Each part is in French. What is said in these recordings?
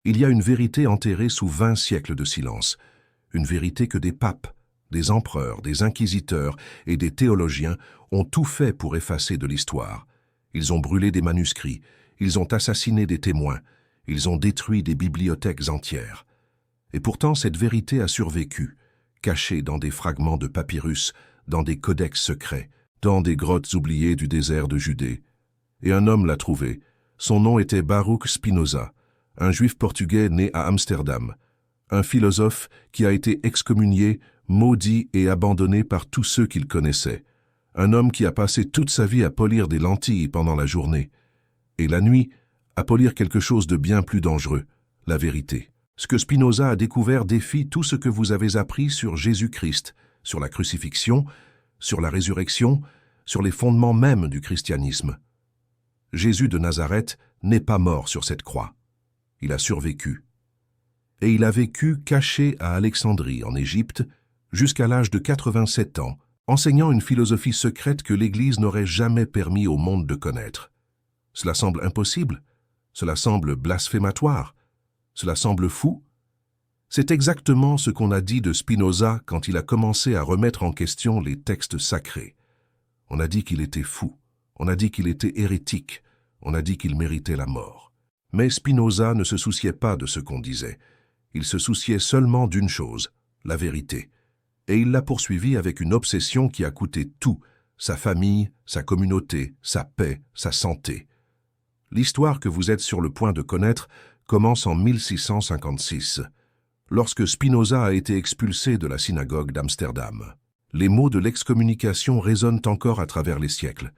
Il y a une vérité enterrée sous 20 siècles de silence, une vérité que des papes, des empereurs, des inquisiteurs et des théologiens ont tout fait pour effacer de l'histoire. Ils ont brûlé des manuscrits, ils ont assassiné des témoins, ils ont détruit des bibliothèques entières. Et pourtant cette vérité a survécu, cachée dans des fragments de papyrus, dans des codex secrets, dans des grottes oubliées du désert de Judée. Et un homme l'a trouvé. Son nom était Baruch Spinoza, un juif portugais né à Amsterdam, un philosophe qui a été excommunié, maudit et abandonné par tous ceux qu'il connaissait, un homme qui a passé toute sa vie à polir des lentilles pendant la journée, et la nuit, à polir quelque chose de bien plus dangereux, la vérité. Ce que Spinoza a découvert défie tout ce que vous avez appris sur Jésus-Christ, sur la crucifixion, sur la résurrection, sur les fondements mêmes du christianisme. Jésus de Nazareth n'est pas mort sur cette croix. Il a survécu. Et il a vécu caché à Alexandrie, en Égypte, jusqu'à l'âge de 87 ans, enseignant une philosophie secrète que l'Église n'aurait jamais permis au monde de connaître. Cela semble impossible, cela semble blasphématoire, cela semble fou. C'est exactement ce qu'on a dit de Spinoza quand il a commencé à remettre en question les textes sacrés. On a dit qu'il était fou, on a dit qu'il était hérétique, on a dit qu'il méritait la mort. Mais Spinoza ne se souciait pas de ce qu'on disait. Il se souciait seulement d'une chose, la vérité. Et il l'a poursuivi avec une obsession qui a coûté tout, sa famille, sa communauté, sa paix, sa santé. L'histoire que vous êtes sur le point de connaître commence en 1656, lorsque Spinoza a été expulsé de la synagogue d'Amsterdam. Les mots de l'excommunication résonnent encore à travers les siècles.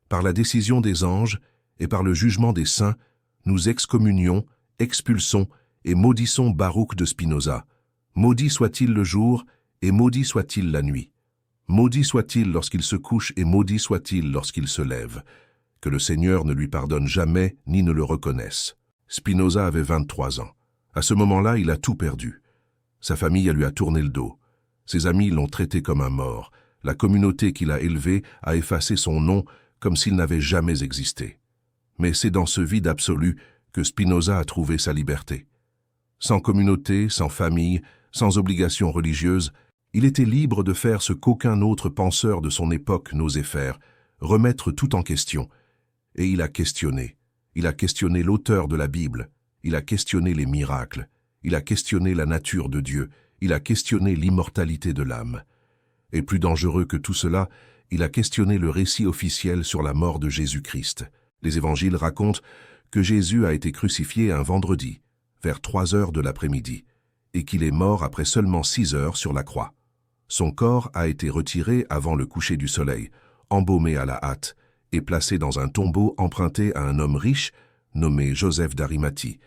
Par la décision des anges et par le jugement des saints, nous excommunions, expulsons et maudissons Baruch de Spinoza. Maudit soit-il le jour et maudit soit-il la nuit. Maudit soit-il lorsqu'il se couche et maudit soit-il lorsqu'il se lève. Que le Seigneur ne lui pardonne jamais ni ne le reconnaisse. Spinoza avait 23 ans. À ce moment-là, il a tout perdu. Sa famille lui a tourné le dos. Ses amis l'ont traité comme un mort. La communauté qu'il a élevée a effacé son nom comme s'il n'avait jamais existé. Mais c'est dans ce vide absolu que Spinoza a trouvé sa liberté. Sans communauté, sans famille, sans obligation religieuse, il était libre de faire ce qu'aucun autre penseur de son époque n'osait faire, remettre tout en question. Et il a questionné. Il a questionné l'auteur de la Bible. Il a questionné les miracles. Il a questionné la nature de Dieu. Il a questionné l'immortalité de l'âme. Et plus dangereux que tout cela, il a questionné le récit officiel sur la mort de Jésus-Christ. Les évangiles racontent que Jésus a été crucifié un vendredi, vers 3 heures de l'après-midi, et qu'il est mort après seulement 6 heures sur la croix. Son corps a été retiré avant le coucher du soleil, embaumé à la hâte, et placé dans un tombeau emprunté à un homme riche nommé Joseph d'Arimathie.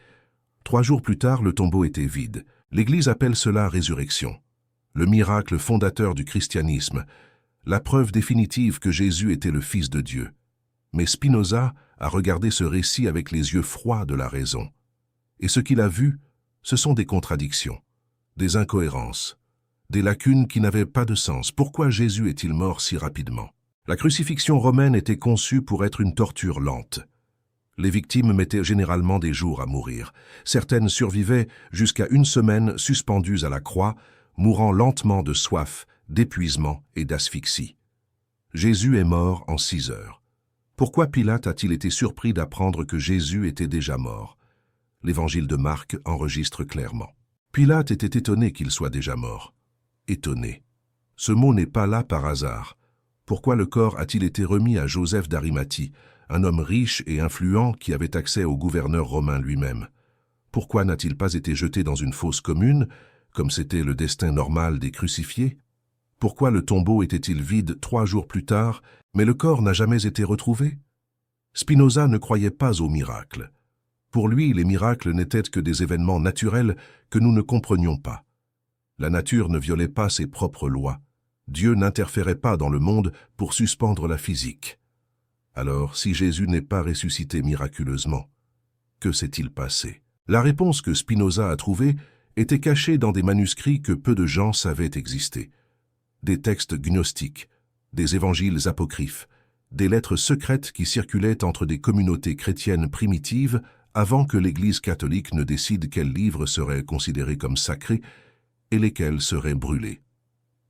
3 jours plus tard, le tombeau était vide. L'Église appelle cela résurrection. Le miracle fondateur du christianisme, la preuve définitive que Jésus était le Fils de Dieu. Mais Spinoza a regardé ce récit avec les yeux froids de la raison. Et ce qu'il a vu, ce sont des contradictions, des incohérences, des lacunes qui n'avaient pas de sens. Pourquoi Jésus est-il mort si rapidement? La crucifixion romaine était conçue pour être une torture lente. Les victimes mettaient généralement des jours à mourir. Certaines survivaient jusqu'à 1 semaine suspendues à la croix, mourant lentement de soif, d'épuisement et d'asphyxie. Jésus est mort en 6 heures. Pourquoi Pilate a-t-il été surpris d'apprendre que Jésus était déjà mort? L'évangile de Marc enregistre clairement. Pilate était étonné qu'il soit déjà mort. Étonné. Ce mot n'est pas là par hasard. Pourquoi le corps a-t-il été remis à Joseph d'Arimathie, un homme riche et influent qui avait accès au gouverneur romain lui-même? Pourquoi n'a-t-il pas été jeté dans une fosse commune, comme c'était le destin normal des crucifiés? Pourquoi le tombeau était-il vide 3 jours plus tard, mais le corps n'a jamais été retrouvé? Spinoza ne croyait pas aux miracles. Pour lui, les miracles n'étaient que des événements naturels que nous ne comprenions pas. La nature ne violait pas ses propres lois. Dieu n'interférait pas dans le monde pour suspendre la physique. Alors, si Jésus n'est pas ressuscité miraculeusement, que s'est-il passé? La réponse que Spinoza a trouvée était cachée dans des manuscrits que peu de gens savaient exister. Des textes gnostiques, des évangiles apocryphes, des lettres secrètes qui circulaient entre des communautés chrétiennes primitives avant que l'Église catholique ne décide quels livres seraient considérés comme sacrés et lesquels seraient brûlés.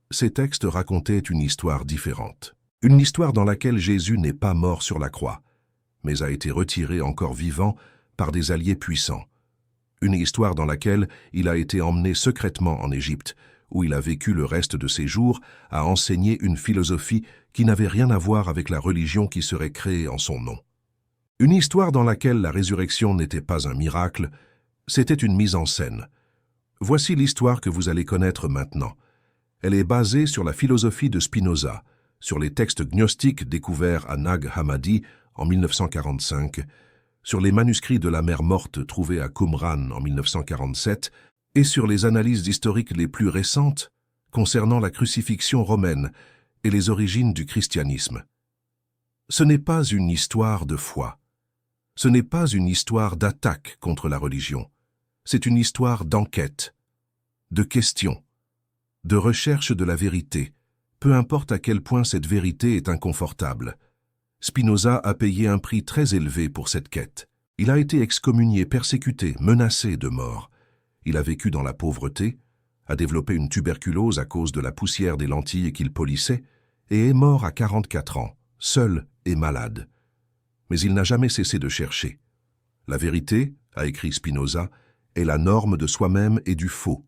Ces textes racontaient une histoire différente. Une histoire dans laquelle Jésus n'est pas mort sur la croix, mais a été retiré encore vivant par des alliés puissants. Une histoire dans laquelle il a été emmené secrètement en Égypte, où il a vécu le reste de ses jours à enseigner une philosophie qui n'avait rien à voir avec la religion qui serait créée en son nom. Une histoire dans laquelle la résurrection n'était pas un miracle, c'était une mise en scène. Voici l'histoire que vous allez connaître maintenant. Elle est basée sur la philosophie de Spinoza, sur les textes gnostiques découverts à Nag Hammadi en 1945, sur les manuscrits de la mer morte trouvés à Qumran en 1947 et sur les analyses historiques les plus récentes concernant la crucifixion romaine et les origines du christianisme. Ce n'est pas une histoire de foi. Ce n'est pas une histoire d'attaque contre la religion. C'est une histoire d'enquête, de questions, de recherche de la vérité, peu importe à quel point cette vérité est inconfortable. Spinoza a payé un prix très élevé pour cette quête. Il a été excommunié, persécuté, menacé de mort. Il a vécu dans la pauvreté, a développé une tuberculose à cause de la poussière des lentilles qu'il polissait, et est mort à 44 ans, seul et malade. Mais il n'a jamais cessé de chercher. La vérité, a écrit Spinoza, est la norme de soi-même et du faux.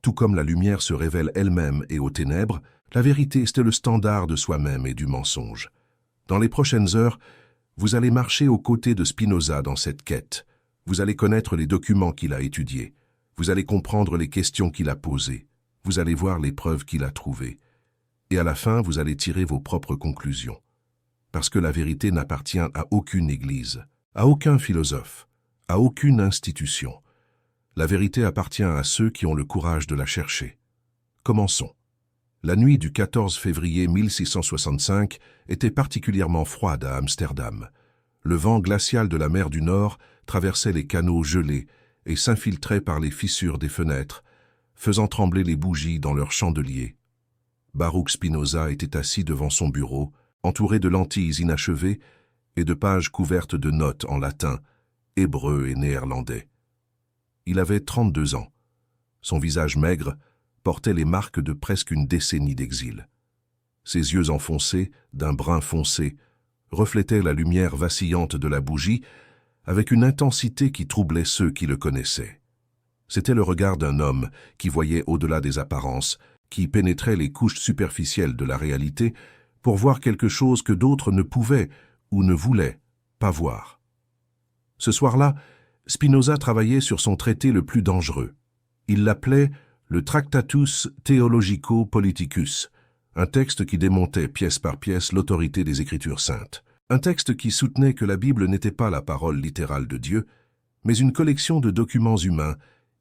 Tout comme la lumière se révèle elle-même et aux ténèbres, la vérité c'est le standard de soi-même et du mensonge. Dans les prochaines heures, vous allez marcher aux côtés de Spinoza dans cette quête. Vous allez connaître les documents qu'il a étudiés. Vous allez comprendre les questions qu'il a posées. Vous allez voir les preuves qu'il a trouvées. Et à la fin, vous allez tirer vos propres conclusions. Parce que la vérité n'appartient à aucune église, à aucun philosophe, à aucune institution. La vérité appartient à ceux qui ont le courage de la chercher. Commençons. La nuit du 14 février 1665 était particulièrement froide à Amsterdam. Le vent glacial de la mer du Nord traversait les canaux gelés et s'infiltrait par les fissures des fenêtres, faisant trembler les bougies dans leurs chandeliers. Baruch Spinoza était assis devant son bureau, entouré de lentilles inachevées et de pages couvertes de notes en latin, hébreu et néerlandais. Il avait 32 ans. Son visage maigre portait les marques de presque une décennie d'exil. Ses yeux enfoncés, d'un brun foncé, reflétaient la lumière vacillante de la bougie avec une intensité qui troublait ceux qui le connaissaient. C'était le regard d'un homme qui voyait au-delà des apparences, qui pénétrait les couches superficielles de la réalité pour voir quelque chose que d'autres ne pouvaient ou ne voulaient pas voir. Ce soir-là, Spinoza travaillait sur son traité le plus dangereux. Il l'appelait le Tractatus Theologico-Politicus, un texte qui démontait pièce par pièce l'autorité des Écritures saintes. Un texte qui soutenait que la Bible n'était pas la parole littérale de Dieu, mais une collection de documents humains,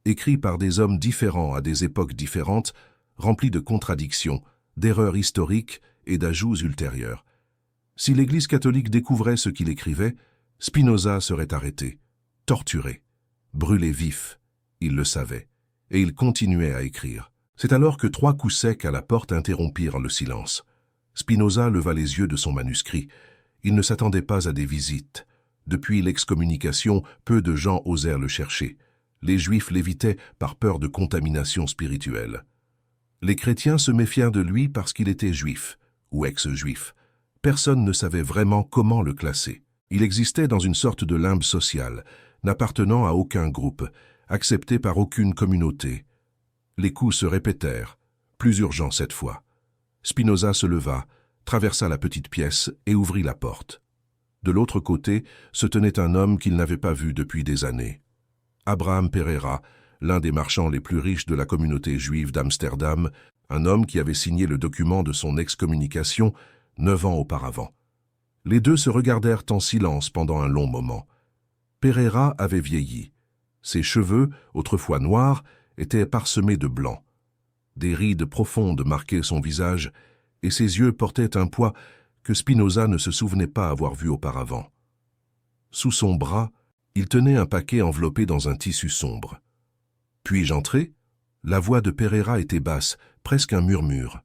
écrits par des hommes différents à des époques différentes, remplis de contradictions, d'erreurs historiques et d'ajouts ultérieurs. Si l'Église catholique découvrait ce qu'il écrivait, Spinoza serait arrêté, torturé, brûlé vif. Il le savait, et il continuait à écrire. C'est alors que 3 coups secs à la porte interrompirent le silence. Spinoza leva les yeux de son manuscrit. Il ne s'attendait pas à des visites. Depuis l'excommunication, peu de gens osèrent le chercher. Les Juifs l'évitaient par peur de contamination spirituelle. Les chrétiens se méfièrent de lui parce qu'il était juif, ou ex-juif. Personne ne savait vraiment comment le classer. Il existait dans une sorte de limbe social, n'appartenant à aucun groupe, accepté par aucune communauté. Les coups se répétèrent, plus urgents cette fois. Spinoza se leva, traversa la petite pièce et ouvrit la porte. De l'autre côté se tenait un homme qu'il n'avait pas vu depuis des années. Abraham Pereira, l'un des marchands les plus riches de la communauté juive d'Amsterdam, un homme qui avait signé le document de son excommunication 9 ans auparavant. Les deux se regardèrent en silence pendant un long moment. Pereira avait vieilli. Ses cheveux, autrefois noirs, étaient parsemés de blanc. Des rides profondes marquaient son visage, et ses yeux portaient un poids que Spinoza ne se souvenait pas avoir vu auparavant. Sous son bras, il tenait un paquet enveloppé dans un tissu sombre. « Puis-je entrer » La voix de Pereira était basse, presque un murmure.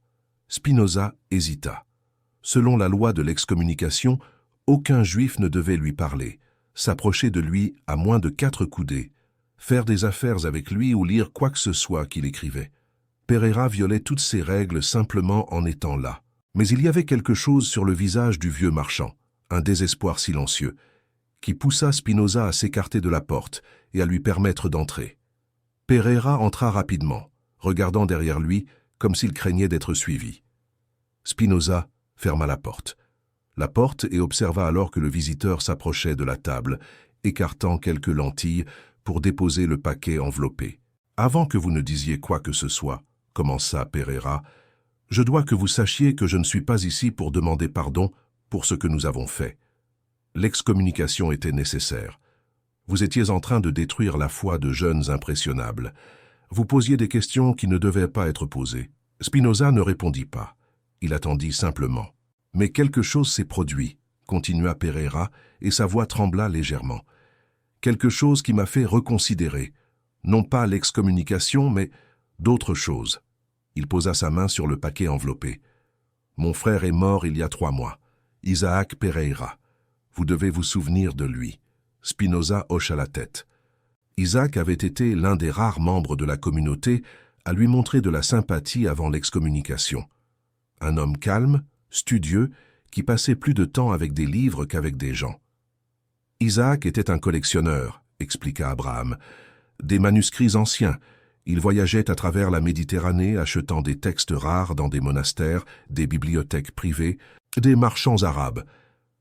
Spinoza hésita. Selon la loi de l'excommunication, aucun juif ne devait lui parler. s'approcher de lui à moins de 4 coudées, faire des affaires avec lui ou lire quoi que ce soit qu'il écrivait. Pereira violait toutes ces règles simplement en étant là. Mais il y avait quelque chose sur le visage du vieux marchand, un désespoir silencieux, qui poussa Spinoza à s'écarter de la porte et à lui permettre d'entrer. Pereira entra rapidement, regardant derrière lui comme s'il craignait d'être suivi. Spinoza ferma la porte et observa alors que le visiteur s'approchait de la table, écartant quelques lentilles pour déposer le paquet enveloppé. « Avant que vous ne disiez quoi que ce soit, » commença Pereira, « je dois que vous sachiez que je ne suis pas ici pour demander pardon pour ce que nous avons fait. L'excommunication était nécessaire. Vous étiez en train de détruire la foi de jeunes impressionnables. Vous posiez des questions qui ne devaient pas être posées. » Spinoza ne répondit pas. Il attendit simplement. « Mais quelque chose s'est produit, » continua Pereira, et sa voix trembla légèrement. « Quelque chose qui m'a fait reconsidérer, non pas l'excommunication, mais d'autres choses. » Il posa sa main sur le paquet enveloppé. « Mon frère est mort il y a 3 mois. Isaac Pereira. Vous devez vous souvenir de lui. » Spinoza hocha la tête. Isaac avait été l'un des rares membres de la communauté à lui montrer de la sympathie avant l'excommunication. Un homme calme, studieux, qui passait plus de temps avec des livres qu'avec des gens. Isaac était un collectionneur, expliqua Abraham. Des manuscrits anciens. Il voyageait à travers la Méditerranée achetant des textes rares dans des monastères, des bibliothèques privées, des marchands arabes.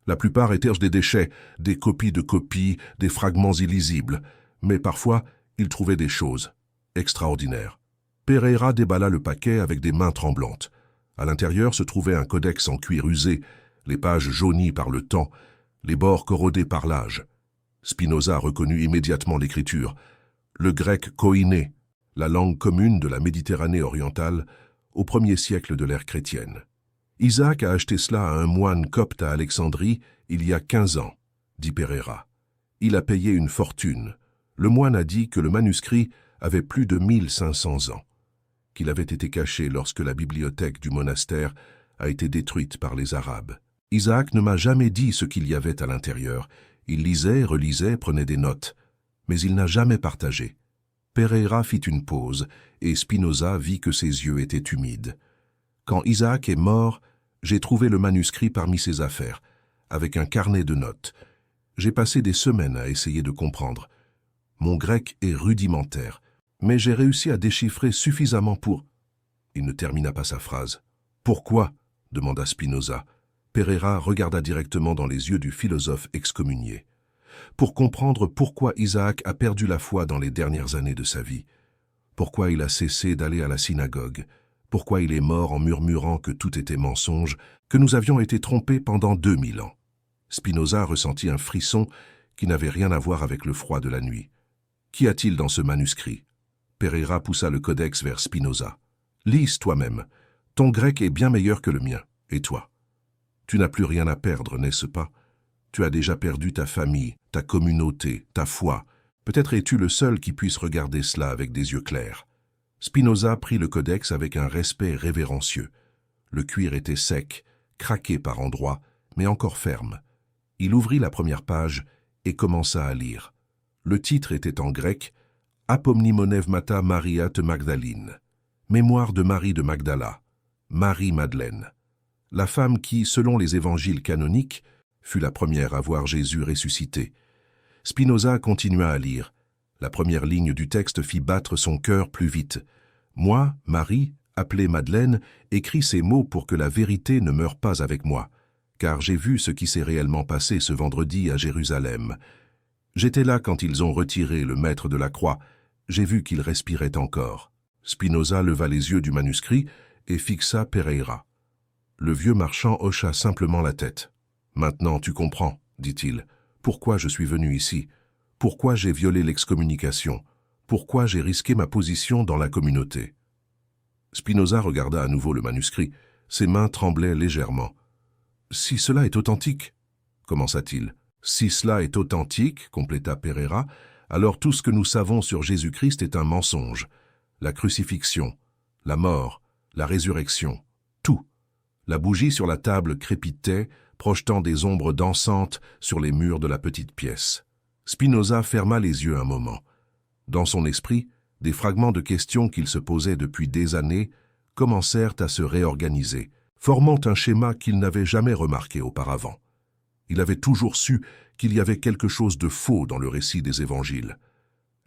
La plupart étaient des déchets, des copies de copies, des fragments illisibles. Mais parfois, il trouvait des choses extraordinaires. Pereira déballa le paquet avec des mains tremblantes. À l'intérieur se trouvait un codex en cuir usé, les pages jaunies par le temps, les bords corrodés par l'âge. Spinoza reconnut immédiatement l'écriture. Le grec koiné, la langue commune de la Méditerranée orientale, au 1er siècle de l'ère chrétienne. Isaac a acheté cela à un moine copte à Alexandrie il y a 15 ans, dit Pereira. Il a payé une fortune. Le moine a dit que le manuscrit avait plus de 1500 ans, qu'il avait été caché lorsque la bibliothèque du monastère a été détruite par les Arabes. Isaac ne m'a jamais dit ce qu'il y avait à l'intérieur. Il lisait, relisait, prenait des notes, mais il n'a jamais partagé. Pereira fit une pause, et Spinoza vit que ses yeux étaient humides. Quand Isaac est mort, j'ai trouvé le manuscrit parmi ses affaires, avec un carnet de notes. J'ai passé des semaines à essayer de comprendre. Mon grec est rudimentaire, mais j'ai réussi à déchiffrer suffisamment pour... Il ne termina pas sa phrase. « Pourquoi ?» demanda Spinoza. Pereira regarda directement dans les yeux du philosophe excommunié. Pour comprendre pourquoi Isaac a perdu la foi dans les dernières années de sa vie, pourquoi il a cessé d'aller à la synagogue, pourquoi il est mort en murmurant que tout était mensonge, que nous avions été trompés pendant 2000 ans. Spinoza ressentit un frisson qui n'avait rien à voir avec le froid de la nuit. Qu'y a-t-il dans ce manuscrit? Pereira poussa le codex vers Spinoza. Lise toi-même. Ton grec est bien meilleur que le mien. Et toi? Tu n'as plus rien à perdre, n'est-ce pas? Tu as déjà perdu ta famille, ta communauté, ta foi. Peut-être es-tu le seul qui puisse regarder cela avec des yeux clairs. Spinoza prit le codex avec un respect révérencieux. Le cuir était sec, craqué par endroits, mais encore ferme. Il ouvrit la première page et commença à lire. Le titre était en grec « Apomnimonevmata Maria te Magdalene » Mémoire de Marie de Magdala, Marie-Madeleine, la femme qui, selon les évangiles canoniques, fut la première à voir Jésus ressuscité. Spinoza continua à lire. La première ligne du texte fit battre son cœur plus vite. Moi, Marie, appelée Madeleine, écris ces mots pour que la vérité ne meure pas avec moi, car j'ai vu ce qui s'est réellement passé ce vendredi à Jérusalem. J'étais là quand ils ont retiré le maître de la croix. J'ai vu qu'il respirait encore. Spinoza leva les yeux du manuscrit et fixa Pereira. Le vieux marchand hocha simplement la tête. « Maintenant tu comprends, dit-il, pourquoi je suis venu ici, pourquoi j'ai violé l'excommunication, pourquoi j'ai risqué ma position dans la communauté. » Spinoza regarda à nouveau le manuscrit. Ses mains tremblaient légèrement. « Si cela est authentique, » commença-t-il. « Si cela est authentique, » compléta Pereira, « alors tout ce que nous savons sur Jésus-Christ est un mensonge. La crucifixion, la mort, la résurrection, tout. La bougie sur la table crépitait, projetant des ombres dansantes sur les murs de la petite pièce. Spinoza ferma les yeux un moment. Dans son esprit, des fragments de questions qu'il se posait depuis des années commencèrent à se réorganiser, formant un schéma qu'il n'avait jamais remarqué auparavant. Il avait toujours su qu'il y avait quelque chose de faux dans le récit des évangiles.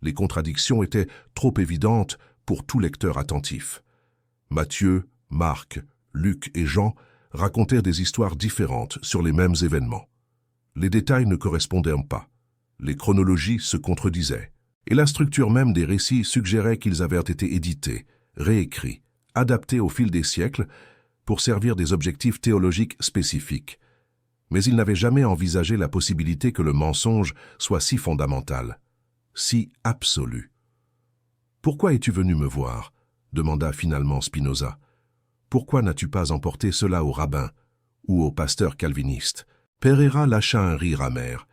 Les contradictions étaient trop évidentes pour tout lecteur attentif. Matthieu, Marc, Luc et Jean racontaient des histoires différentes sur les mêmes événements. Les détails ne correspondaient pas. Les chronologies se contredisaient. Et la structure même des récits suggérait qu'ils avaient été édités, réécrits, adaptés au fil des siècles pour servir des objectifs théologiques spécifiques. Mais il n'avait jamais envisagé la possibilité que le mensonge soit si fondamental, si absolu. « Pourquoi es-tu venu me voir ?» demanda finalement Spinoza. « Pourquoi n'as-tu pas emporté cela au rabbin ou au pasteur calviniste ?» Pereira lâcha un rire amer.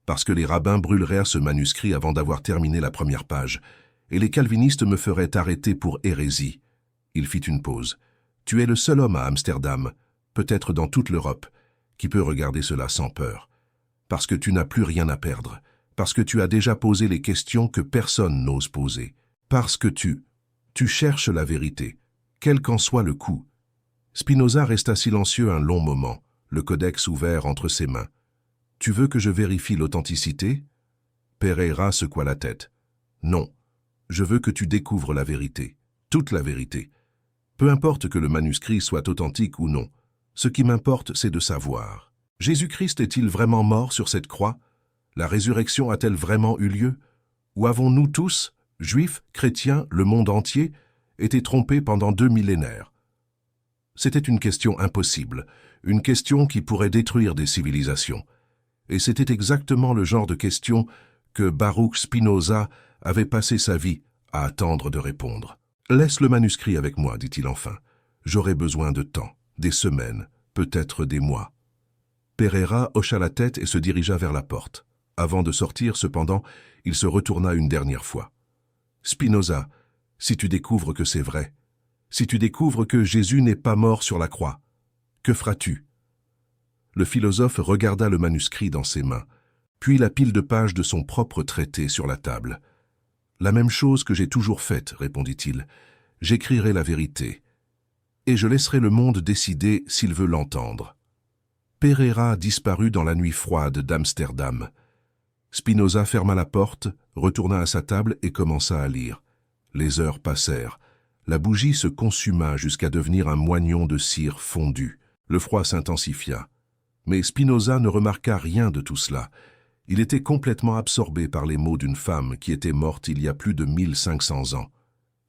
Parce que les rabbins brûleraient ce manuscrit avant d'avoir terminé la première page, et les calvinistes me feraient arrêter pour hérésie. Il fit une pause. Tu es le seul homme à Amsterdam, peut-être dans toute l'Europe, qui peut regarder cela sans peur. Parce que tu n'as plus rien à perdre, parce que tu as déjà posé les questions que personne n'ose poser, parce que tu cherches la vérité, quel qu'en soit le coût. Spinoza resta silencieux un long moment, le codex ouvert entre ses mains. « Tu veux que je vérifie l'authenticité » Pereira secoua la tête. « Non, je veux que tu découvres la vérité, toute la vérité. Peu importe que le manuscrit soit authentique ou non, ce qui m'importe, c'est de savoir. Jésus-Christ est-il vraiment mort sur cette croix? La résurrection a-t-elle vraiment eu lieu? Ou avons-nous tous, juifs, chrétiens, le monde entier, été trompés pendant 2 millénaires? C'était une question impossible, une question qui pourrait détruire des civilisations. Et c'était exactement le genre de question que Baruch Spinoza avait passé sa vie à attendre de répondre. « Laisse le manuscrit avec moi, dit-il enfin. J'aurai besoin de temps, des semaines, peut-être des mois. » Pereira hocha la tête et se dirigea vers la porte. Avant de sortir, cependant, il se retourna une dernière fois. « Spinoza, si tu découvres que c'est vrai, si tu découvres que Jésus n'est pas mort sur la croix, que feras-tu » Le philosophe regarda le manuscrit dans ses mains, puis la pile de pages de son propre traité sur la table. « La même chose que j'ai toujours faite, répondit-il. J'écrirai la vérité, et je laisserai le monde décider s'il veut l'entendre. » Pereira disparut dans la nuit froide d'Amsterdam. Spinoza ferma la porte, retourna à sa table et commença à lire. Les heures passèrent. La bougie se consuma jusqu'à devenir un moignon de cire fondue. Le froid s'intensifia. Mais Spinoza ne remarqua rien de tout cela. Il était complètement absorbé par les mots d'une femme qui était morte il y a plus de 1500 ans.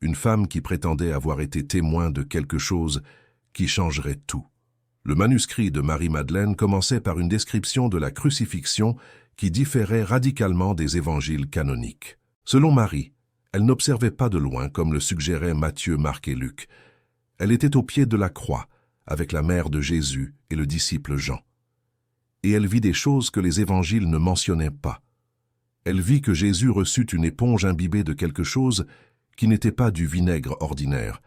Une femme qui prétendait avoir été témoin de quelque chose qui changerait tout. Le manuscrit de Marie-Madeleine commençait par une description de la crucifixion qui différait radicalement des évangiles canoniques. Selon Marie, elle n'observait pas de loin comme le suggéraient Matthieu, Marc et Luc. Elle était au pied de la croix, avec la mère de Jésus et le disciple Jean. Et elle vit des choses que les évangiles ne mentionnaient pas. Elle vit que Jésus reçut une éponge imbibée de quelque chose qui n'était pas du vinaigre ordinaire,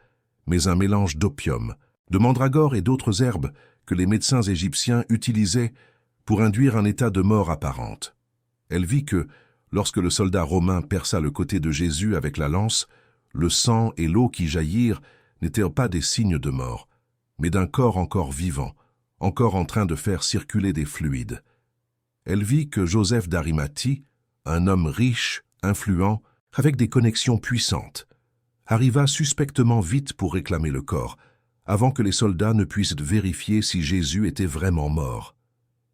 mais un mélange d'opium, de mandragore et d'autres herbes que les médecins égyptiens utilisaient pour induire un état de mort apparente. Elle vit que, lorsque le soldat romain perça le côté de Jésus avec la lance, le sang et l'eau qui jaillirent n'étaient pas des signes de mort, mais d'un corps encore vivant, encore en train de faire circuler des fluides. Elle vit que Joseph d'Arimathie, un homme riche, influent, avec des connexions puissantes, arriva suspectement vite pour réclamer le corps, avant que les soldats ne puissent vérifier si Jésus était vraiment mort.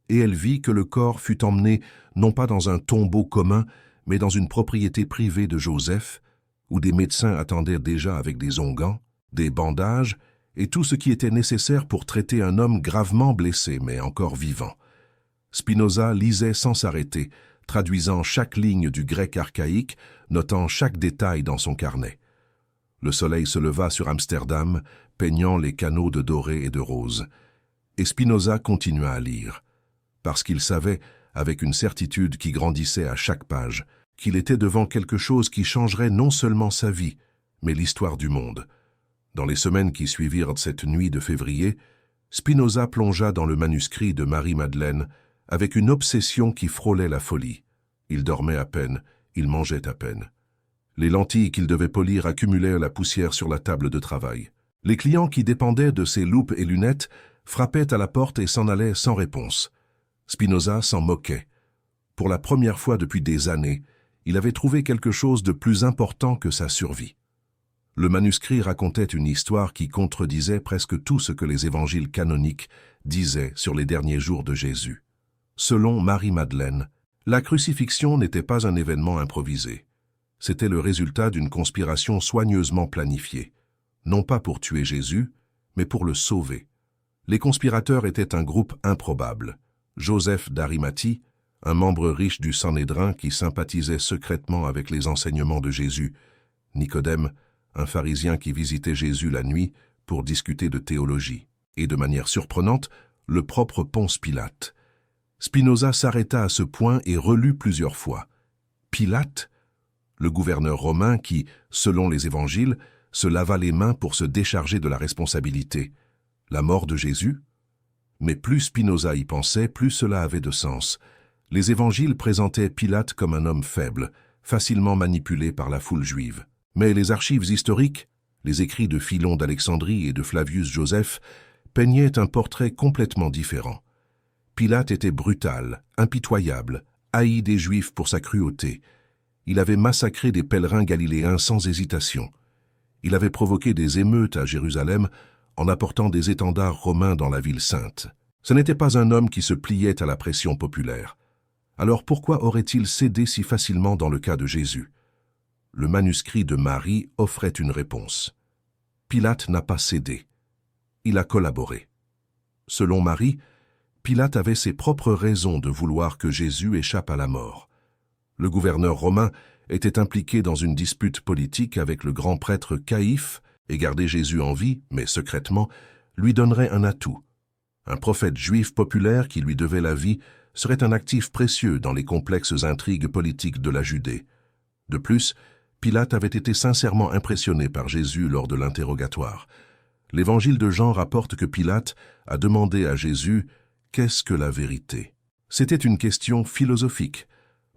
Et elle vit que le corps fut emmené non pas dans un tombeau commun, mais dans une propriété privée de Joseph, où des médecins attendaient déjà avec des onguents, des bandages, et tout ce qui était nécessaire pour traiter un homme gravement blessé, mais encore vivant. Spinoza lisait sans s'arrêter, traduisant chaque ligne du grec archaïque, notant chaque détail dans son carnet. Le soleil se leva sur Amsterdam, peignant les canaux de doré et de rose. Et Spinoza continua à lire, parce qu'il savait, avec une certitude qui grandissait à chaque page, qu'il était devant quelque chose qui changerait non seulement sa vie, mais l'histoire du monde. Dans les semaines qui suivirent cette nuit de février, Spinoza plongea dans le manuscrit de Marie-Madeleine avec une obsession qui frôlait la folie. Il dormait à peine, il mangeait à peine. Les lentilles qu'il devait polir accumulaient la poussière sur la table de travail. Les clients qui dépendaient de ses loupes et lunettes frappaient à la porte et s'en allaient sans réponse. Spinoza s'en moquait. Pour la première fois depuis des années, il avait trouvé quelque chose de plus important que sa survie. Le manuscrit racontait une histoire qui contredisait presque tout ce que les évangiles canoniques disaient sur les derniers jours de Jésus. Selon Marie-Madeleine, la crucifixion n'était pas un événement improvisé. C'était le résultat d'une conspiration soigneusement planifiée, non pas pour tuer Jésus, mais pour le sauver. Les conspirateurs étaient un groupe improbable. Joseph d'Arimathie, un membre riche du Sanhédrin qui sympathisait secrètement avec les enseignements de Jésus. Nicodème, un pharisien qui visitait Jésus la nuit pour discuter de théologie. Et de manière surprenante, le propre Ponce Pilate. Spinoza s'arrêta à ce point et relut plusieurs fois. Pilate, le gouverneur romain qui, selon les évangiles, se lava les mains pour se décharger de la responsabilité. La mort de Jésus? Mais plus Spinoza y pensait, plus cela avait de sens. Les évangiles présentaient Pilate comme un homme faible, facilement manipulé par la foule juive. Mais les archives historiques, les écrits de Philon d'Alexandrie et de Flavius Joseph, peignaient un portrait complètement différent. Pilate était brutal, impitoyable, haï des Juifs pour sa cruauté. Il avait massacré des pèlerins galiléens sans hésitation. Il avait provoqué des émeutes à Jérusalem en apportant des étendards romains dans la ville sainte. Ce n'était pas un homme qui se pliait à la pression populaire. Alors pourquoi aurait-il cédé si facilement dans le cas de Jésus? Le manuscrit de Marie offrait une réponse. Pilate n'a pas cédé. Il a collaboré. Selon Marie, Pilate avait ses propres raisons de vouloir que Jésus échappe à la mort. Le gouverneur romain était impliqué dans une dispute politique avec le grand prêtre Caïphe et garder Jésus en vie, mais secrètement, lui donnerait un atout. Un prophète juif populaire qui lui devait la vie serait un actif précieux dans les complexes intrigues politiques de la Judée. De plus, Pilate avait été sincèrement impressionné par Jésus lors de l'interrogatoire. L'évangile de Jean rapporte que Pilate a demandé à Jésus « Qu'est-ce que la vérité ?» C'était une question philosophique,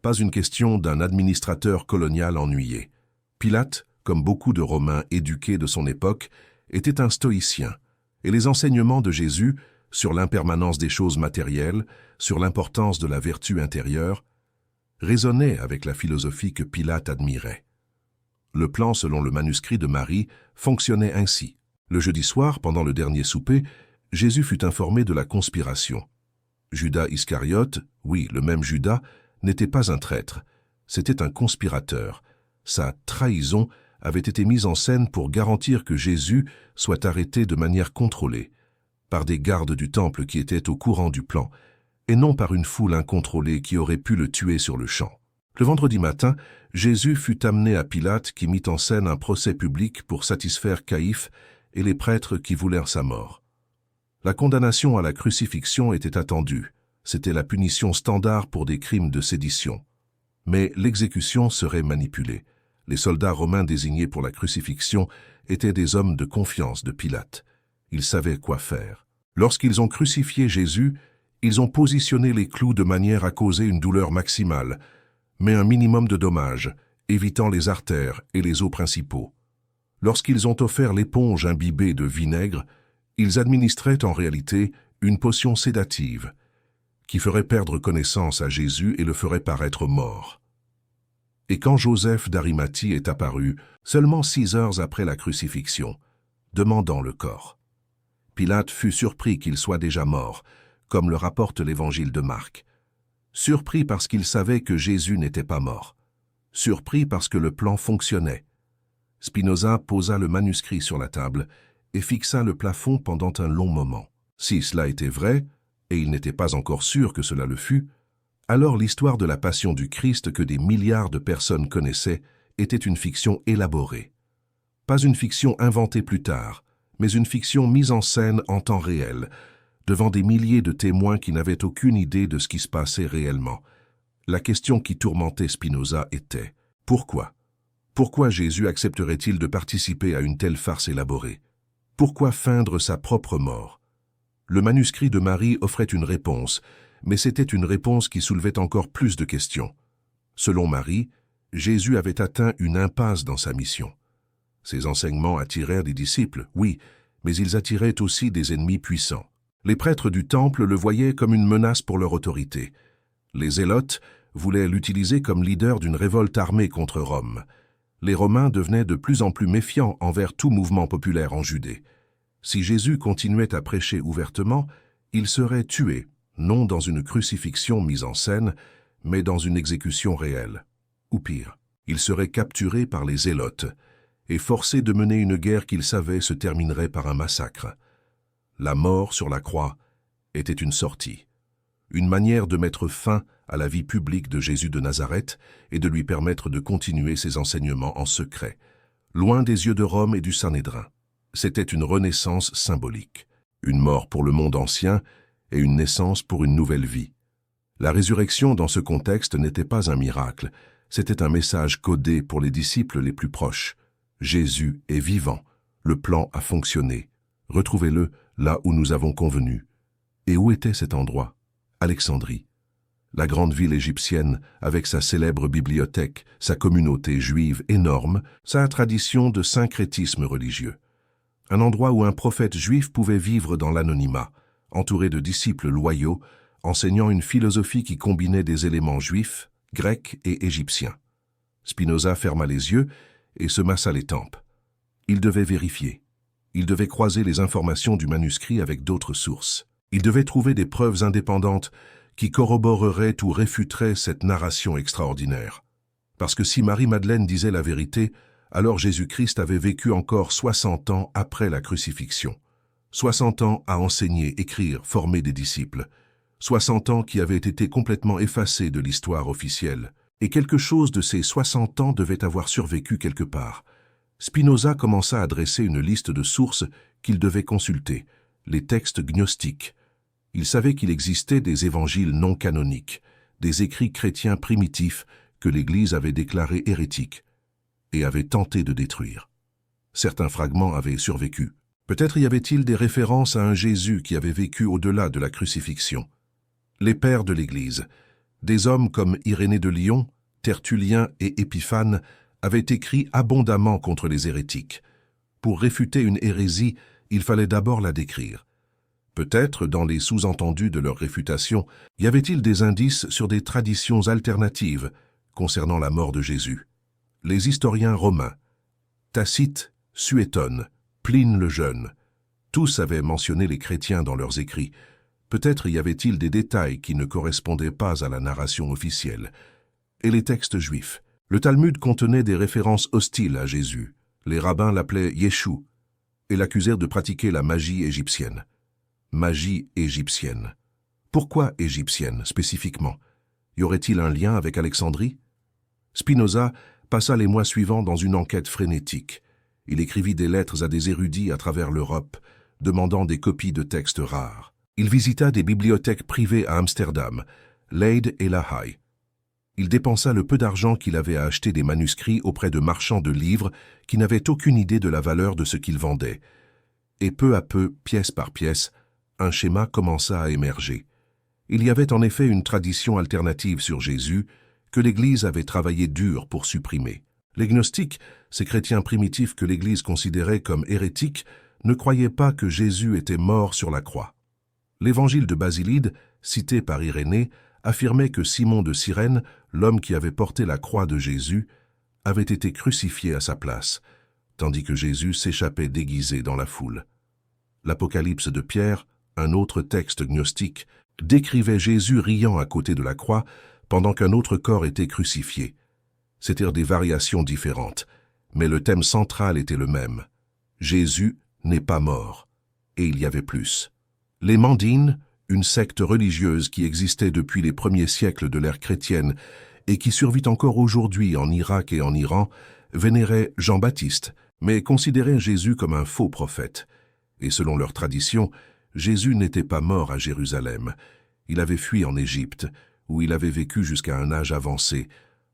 pas une question d'un administrateur colonial ennuyé. Pilate, comme beaucoup de Romains éduqués de son époque, était un stoïcien, et les enseignements de Jésus sur l'impermanence des choses matérielles, sur l'importance de la vertu intérieure, résonnaient avec la philosophie que Pilate admirait. Le plan, selon le manuscrit de Marie, fonctionnait ainsi. Le jeudi soir, pendant le dernier souper, Jésus fut informé de la conspiration. Judas Iscariote, oui, le même Judas, n'était pas un traître, c'était un conspirateur. Sa trahison avait été mise en scène pour garantir que Jésus soit arrêté de manière contrôlée, par des gardes du temple qui étaient au courant du plan, et non par une foule incontrôlée qui aurait pu le tuer sur le champ. Le vendredi matin, Jésus fut amené à Pilate qui mit en scène un procès public pour satisfaire Caïphe et les prêtres qui voulèrent sa mort. La condamnation à la crucifixion était attendue. C'était la punition standard pour des crimes de sédition. Mais l'exécution serait manipulée. Les soldats romains désignés pour la crucifixion étaient des hommes de confiance de Pilate. Ils savaient quoi faire. Lorsqu'ils ont crucifié Jésus, ils ont positionné les clous de manière à causer une douleur maximale, mais un minimum de dommages, évitant les artères et les os principaux. Lorsqu'ils ont offert l'éponge imbibée de vinaigre, ils administraient en réalité une potion sédative qui ferait perdre connaissance à Jésus et le ferait paraître mort. Et quand Joseph d'Arimathie est apparu, seulement 6 heures après la crucifixion, demandant le corps, Pilate fut surpris qu'il soit déjà mort, comme le rapporte l'évangile de Marc. Surpris parce qu'il savait que Jésus n'était pas mort. Surpris parce que le plan fonctionnait. Spinoza posa le manuscrit sur la table et fixa le plafond pendant un long moment. Si cela était vrai, et il n'était pas encore sûr que cela le fût, alors l'histoire de la passion du Christ que des milliards de personnes connaissaient était une fiction élaborée. Pas une fiction inventée plus tard, mais une fiction mise en scène en temps réel, devant des milliers de témoins qui n'avaient aucune idée de ce qui se passait réellement. La question qui tourmentait Spinoza était « Pourquoi ? Pourquoi Jésus accepterait-il de participer à une telle farce élaborée ? Pourquoi feindre sa propre mort ?» Le manuscrit de Marie offrait une réponse, mais c'était une réponse qui soulevait encore plus de questions. Selon Marie, Jésus avait atteint une impasse dans sa mission. Ses enseignements attirèrent des disciples, oui, mais ils attiraient aussi des ennemis puissants. Les prêtres du temple le voyaient comme une menace pour leur autorité. Les zélotes voulaient l'utiliser comme leader d'une révolte armée contre Rome. Les Romains devenaient de plus en plus méfiants envers tout mouvement populaire en Judée. Si Jésus continuait à prêcher ouvertement, il serait tué, non dans une crucifixion mise en scène, mais dans une exécution réelle. Ou pire, il serait capturé par les zélotes et forcé de mener une guerre qu'il savait se terminerait par un massacre. La mort sur la croix était une sortie, une manière de mettre fin à la vie publique de Jésus de Nazareth et de lui permettre de continuer ses enseignements en secret, loin des yeux de Rome et du Sanhédrin. C'était une renaissance symbolique, une mort pour le monde ancien et une naissance pour une nouvelle vie. La résurrection dans ce contexte n'était pas un miracle, c'était un message codé pour les disciples les plus proches. Jésus est vivant, le plan a fonctionné. Retrouvez-le là où nous avons convenu. Et où était cet endroit? Alexandrie. La grande ville égyptienne, avec sa célèbre bibliothèque, sa communauté juive énorme, sa tradition de syncrétisme religieux. Un endroit où un prophète juif pouvait vivre dans l'anonymat, entouré de disciples loyaux, enseignant une philosophie qui combinait des éléments juifs, grecs et égyptiens. Spinoza ferma les yeux et se massa les tempes. Il devait vérifier. Il devait croiser les informations du manuscrit avec d'autres sources. Il devait trouver des preuves indépendantes qui corroboreraient ou réfuteraient cette narration extraordinaire. Parce que si Marie-Madeleine disait la vérité, alors Jésus-Christ avait vécu encore 60 ans après la crucifixion. 60 ans à enseigner, écrire, former des disciples. 60 ans qui avaient été complètement effacés de l'histoire officielle. Et quelque chose de ces 60 ans devait avoir survécu quelque part. Spinoza commença à dresser une liste de sources qu'il devait consulter, les textes gnostiques. Il savait qu'il existait des évangiles non canoniques, des écrits chrétiens primitifs que l'Église avait déclarés hérétiques et avait tenté de détruire. Certains fragments avaient survécu. Peut-être y avait-il des références à un Jésus qui avait vécu au-delà de la crucifixion. Les pères de l'Église, des hommes comme Irénée de Lyon, Tertullien et Épiphane, avaient écrit abondamment contre les hérétiques. Pour réfuter une hérésie, il fallait d'abord la décrire. Peut-être, dans les sous-entendus de leur réfutation, y avait-il des indices sur des traditions alternatives concernant la mort de Jésus. Les historiens romains, Tacite, Suétone, Pline le Jeune, tous avaient mentionné les chrétiens dans leurs écrits. Peut-être y avait-il des détails qui ne correspondaient pas à la narration officielle. Et les textes juifs. Le Talmud contenait des références hostiles à Jésus. Les rabbins l'appelaient Yeshua et l'accusèrent de pratiquer la magie égyptienne. Magie égyptienne. Pourquoi égyptienne, spécifiquement? Y aurait-il un lien avec Alexandrie? Spinoza passa les mois suivants dans une enquête frénétique. Il écrivit des lettres à des érudits à travers l'Europe, demandant des copies de textes rares. Il visita des bibliothèques privées à Amsterdam, Leyde et La Haye. Il dépensa le peu d'argent qu'il avait à acheter des manuscrits auprès de marchands de livres qui n'avaient aucune idée de la valeur de ce qu'ils vendaient. Et peu à peu, pièce par pièce, un schéma commença à émerger. Il y avait en effet une tradition alternative sur Jésus que l'Église avait travaillé dur pour supprimer. Les gnostiques, ces chrétiens primitifs que l'Église considérait comme hérétiques, ne croyaient pas que Jésus était mort sur la croix. L'évangile de Basilide, cité par Irénée, affirmait que Simon de Cyrène, l'homme qui avait porté la croix de Jésus, avait été crucifié à sa place, tandis que Jésus s'échappait déguisé dans la foule. L'Apocalypse de Pierre, un autre texte gnostique, décrivait Jésus riant à côté de la croix pendant qu'un autre corps était crucifié. C'étaient des variations différentes, mais le thème central était le même. Jésus n'est pas mort. Et il y avait plus. Les Mandines, une secte religieuse qui existait depuis les premiers siècles de l'ère chrétienne et qui survit encore aujourd'hui en Irak et en Iran, vénéraient Jean-Baptiste, mais considéraient Jésus comme un faux prophète. Et selon leur tradition, Jésus n'était pas mort à Jérusalem. Il avait fui en Égypte, où il avait vécu jusqu'à un âge avancé,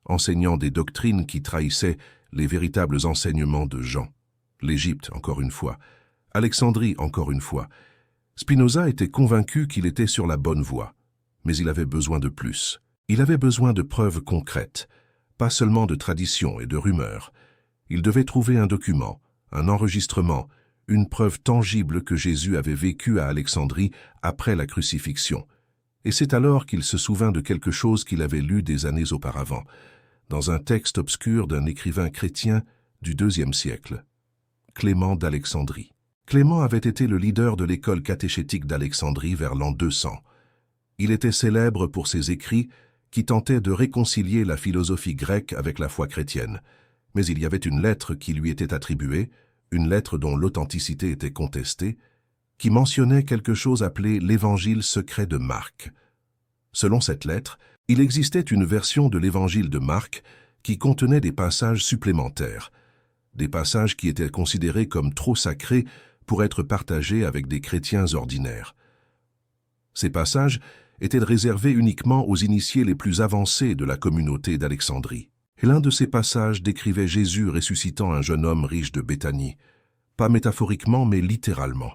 enseignant des doctrines qui trahissaient les véritables enseignements de Jean. L'Égypte, encore une fois. Alexandrie, encore une fois. Spinoza était convaincu qu'il était sur la bonne voie, mais il avait besoin de plus. Il avait besoin de preuves concrètes, pas seulement de traditions et de rumeurs. Il devait trouver un document, un enregistrement, une preuve tangible que Jésus avait vécu à Alexandrie après la crucifixion. Et c'est alors qu'il se souvint de quelque chose qu'il avait lu des années auparavant, dans un texte obscur d'un écrivain chrétien du IIe siècle, Clément d'Alexandrie. Clément avait été le leader de l'école catéchétique d'Alexandrie vers l'an 200. Il était célèbre pour ses écrits qui tentaient de réconcilier la philosophie grecque avec la foi chrétienne. Mais il y avait une lettre qui lui était attribuée, une lettre dont l'authenticité était contestée, qui mentionnait quelque chose appelé l'Évangile secret de Marc. Selon cette lettre, il existait une version de l'Évangile de Marc qui contenait des passages supplémentaires, des passages qui étaient considérés comme trop sacrés pour être partagés avec des chrétiens ordinaires. Ces passages étaient réservés uniquement aux initiés les plus avancés de la communauté d'Alexandrie. Et l'un de ces passages décrivait Jésus ressuscitant un jeune homme riche de Béthanie, pas métaphoriquement mais littéralement.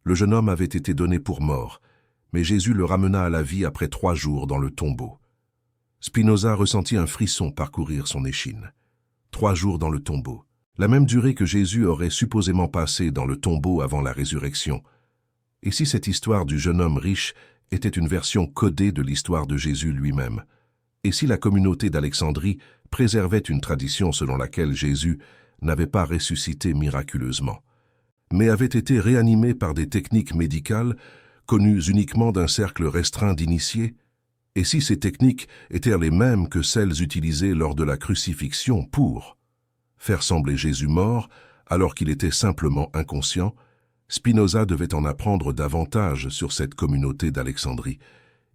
Le jeune homme avait été donné pour mort, mais Jésus le ramena à la vie après 3 jours dans le tombeau. Spinoza ressentit un frisson parcourir son échine. 3 jours dans le tombeau, la même durée que Jésus aurait supposément passé dans le tombeau avant la résurrection. Et si cette histoire du jeune homme riche était une version codée de l'histoire de Jésus lui-même? Et si la communauté d'Alexandrie préservait une tradition selon laquelle Jésus n'avait pas ressuscité miraculeusement, mais avait été réanimé par des techniques médicales connues uniquement d'un cercle restreint d'initiés? Et si ces techniques étaient les mêmes que celles utilisées lors de la crucifixion pour faire sembler Jésus mort alors qu'il était simplement inconscient, Spinoza devait en apprendre davantage sur cette communauté d'Alexandrie.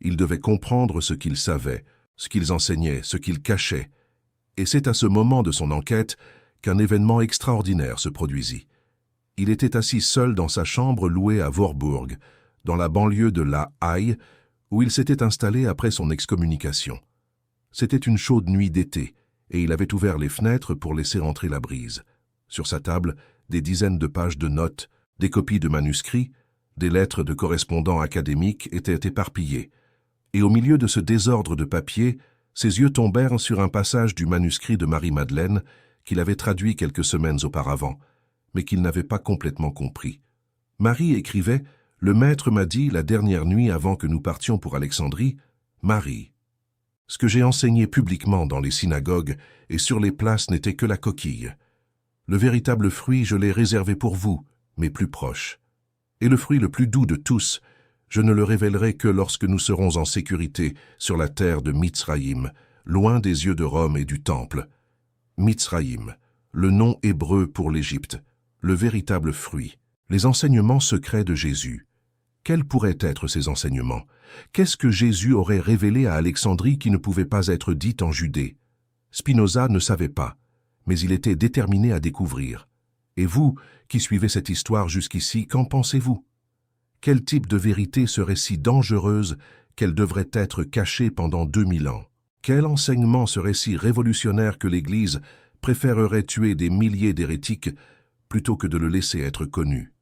Il devait comprendre ce qu'ils savaient, ce qu'ils enseignaient, ce qu'ils cachaient. Et c'est à ce moment de son enquête qu'un événement extraordinaire se produisit. Il était assis seul dans sa chambre louée à Voorburg, dans la banlieue de La Haye, où il s'était installé après son excommunication. C'était une chaude nuit d'été, et il avait ouvert les fenêtres pour laisser entrer la brise. Sur sa table, des dizaines de pages de notes, des copies de manuscrits, des lettres de correspondants académiques étaient éparpillées. Et au milieu de ce désordre de papier, ses yeux tombèrent sur un passage du manuscrit de Marie-Madeleine qu'il avait traduit quelques semaines auparavant, mais qu'il n'avait pas complètement compris. Marie écrivait « Le maître m'a dit, la dernière nuit avant que nous partions pour Alexandrie, Marie. Ce que j'ai enseigné publiquement dans les synagogues et sur les places n'était que la coquille. Le véritable fruit, je l'ai réservé pour vous, mais plus proche. Et le fruit le plus doux de tous, je ne le révélerai que lorsque nous serons en sécurité sur la terre de Mitzraïm, loin des yeux de Rome et du Temple. Mitzraïm, le nom hébreu pour l'Égypte, le véritable fruit, les enseignements secrets de Jésus. Quels pourraient être ces enseignements? Qu'est-ce que Jésus aurait révélé à Alexandrie qui ne pouvait pas être dit en Judée? Spinoza ne savait pas, mais il était déterminé à découvrir. Et vous, qui suivez cette histoire jusqu'ici, qu'en pensez-vous? Quel type de vérité serait si dangereuse qu'elle devrait être cachée pendant 2000 ans? Quel enseignement serait si révolutionnaire que l'Église préférerait tuer des milliers d'hérétiques plutôt que de le laisser être connu?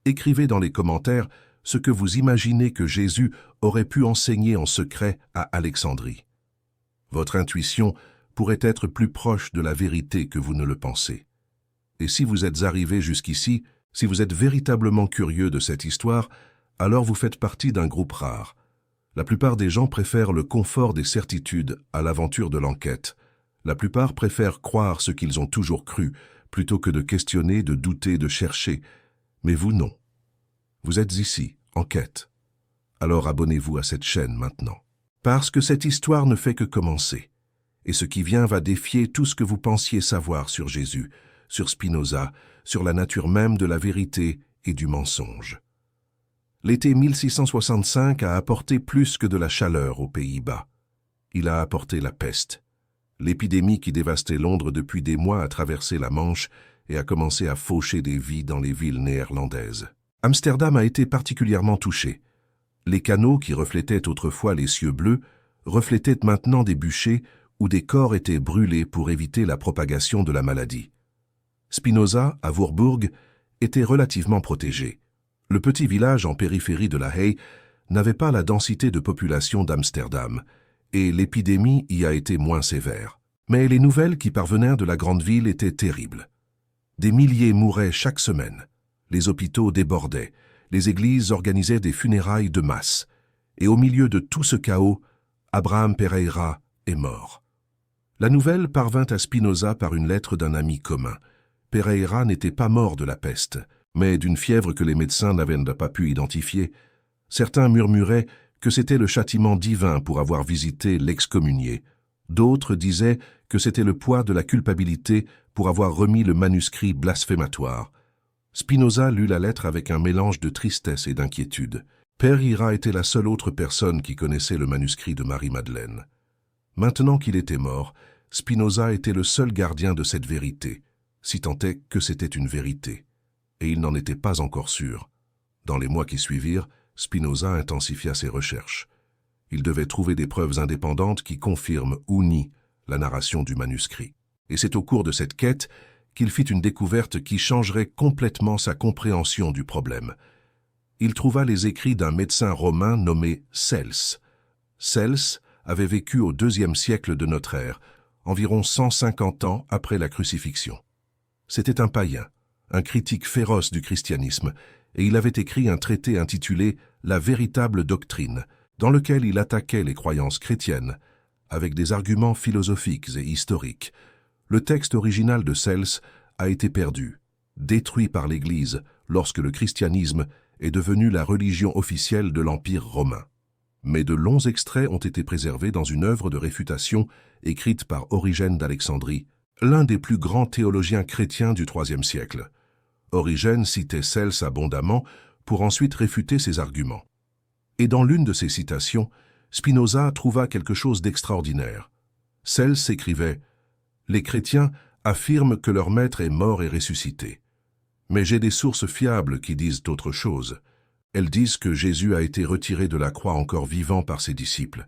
Écrivez dans les commentaires ce que vous imaginez que Jésus aurait pu enseigner en secret à Alexandrie. Votre intuition pourrait être plus proche de la vérité que vous ne le pensez. Et si vous êtes arrivé jusqu'ici, si vous êtes véritablement curieux de cette histoire, alors vous faites partie d'un groupe rare. La plupart des gens préfèrent le confort des certitudes à l'aventure de l'enquête. La plupart préfèrent croire ce qu'ils ont toujours cru, plutôt que de questionner, de douter, de chercher. Mais vous, non. Vous êtes ici, en quête. Alors abonnez-vous à cette chaîne maintenant. Parce que cette histoire ne fait que commencer. Et ce qui vient va défier tout ce que vous pensiez savoir sur Jésus, sur Spinoza, sur la nature même de la vérité et du mensonge. L'été 1665 a apporté plus que de la chaleur aux Pays-Bas. Il a apporté la peste. L'épidémie qui dévastait Londres depuis des mois a traversé la Manche et a commencé à faucher des vies dans les villes néerlandaises. Amsterdam a été particulièrement touché. Les canaux qui reflétaient autrefois les cieux bleus reflétaient maintenant des bûchers où des corps étaient brûlés pour éviter la propagation de la maladie. Spinoza, à Voorburg, était relativement protégé. Le petit village en périphérie de La Haye n'avait pas la densité de population d'Amsterdam, et l'épidémie y a été moins sévère. Mais les nouvelles qui parvenaient de la grande ville étaient terribles. Des milliers mouraient chaque semaine. Les hôpitaux débordaient. Les églises organisaient des funérailles de masse. Et au milieu de tout ce chaos, Abraham Pereira est mort. La nouvelle parvint à Spinoza par une lettre d'un ami commun. Pereira n'était pas mort de la peste, mais d'une fièvre que les médecins n'avaient pas pu identifier. Certains murmuraient que c'était le châtiment divin pour avoir visité l'excommunié. D'autres disaient que c'était le poids de la culpabilité pour avoir remis le manuscrit blasphématoire. Spinoza lut la lettre avec un mélange de tristesse et d'inquiétude. Pereira était la seule autre personne qui connaissait le manuscrit de Marie-Madeleine. Maintenant qu'il était mort, Spinoza était le seul gardien de cette vérité, si tant est que c'était une vérité. Et il n'en était pas encore sûr. Dans les mois qui suivirent, Spinoza intensifia ses recherches. Il devait trouver des preuves indépendantes qui confirment ou nient la narration du manuscrit. Et c'est au cours de cette quête qu'il fit une découverte qui changerait complètement sa compréhension du problème. Il trouva les écrits d'un médecin romain nommé Cels. Cels avait vécu au IIe siècle de notre ère, environ 150 ans après la crucifixion. C'était un païen, un critique féroce du christianisme, et il avait écrit un traité intitulé « La véritable doctrine », dans lequel il attaquait les croyances chrétiennes, avec des arguments philosophiques et historiques. Le texte original de Cels a été perdu, détruit par l'Église lorsque le christianisme est devenu la religion officielle de l'Empire romain. Mais de longs extraits ont été préservés dans une œuvre de réfutation écrite par Origène d'Alexandrie, l'un des plus grands théologiens chrétiens du IIIe siècle. Origène citait Cels abondamment pour ensuite réfuter ses arguments. Et dans l'une de ses citations, Spinoza trouva quelque chose d'extraordinaire. Cels écrivait « Les chrétiens affirment que leur maître est mort et ressuscité. Mais j'ai des sources fiables qui disent autre chose. Elles disent que Jésus a été retiré de la croix encore vivant par ses disciples,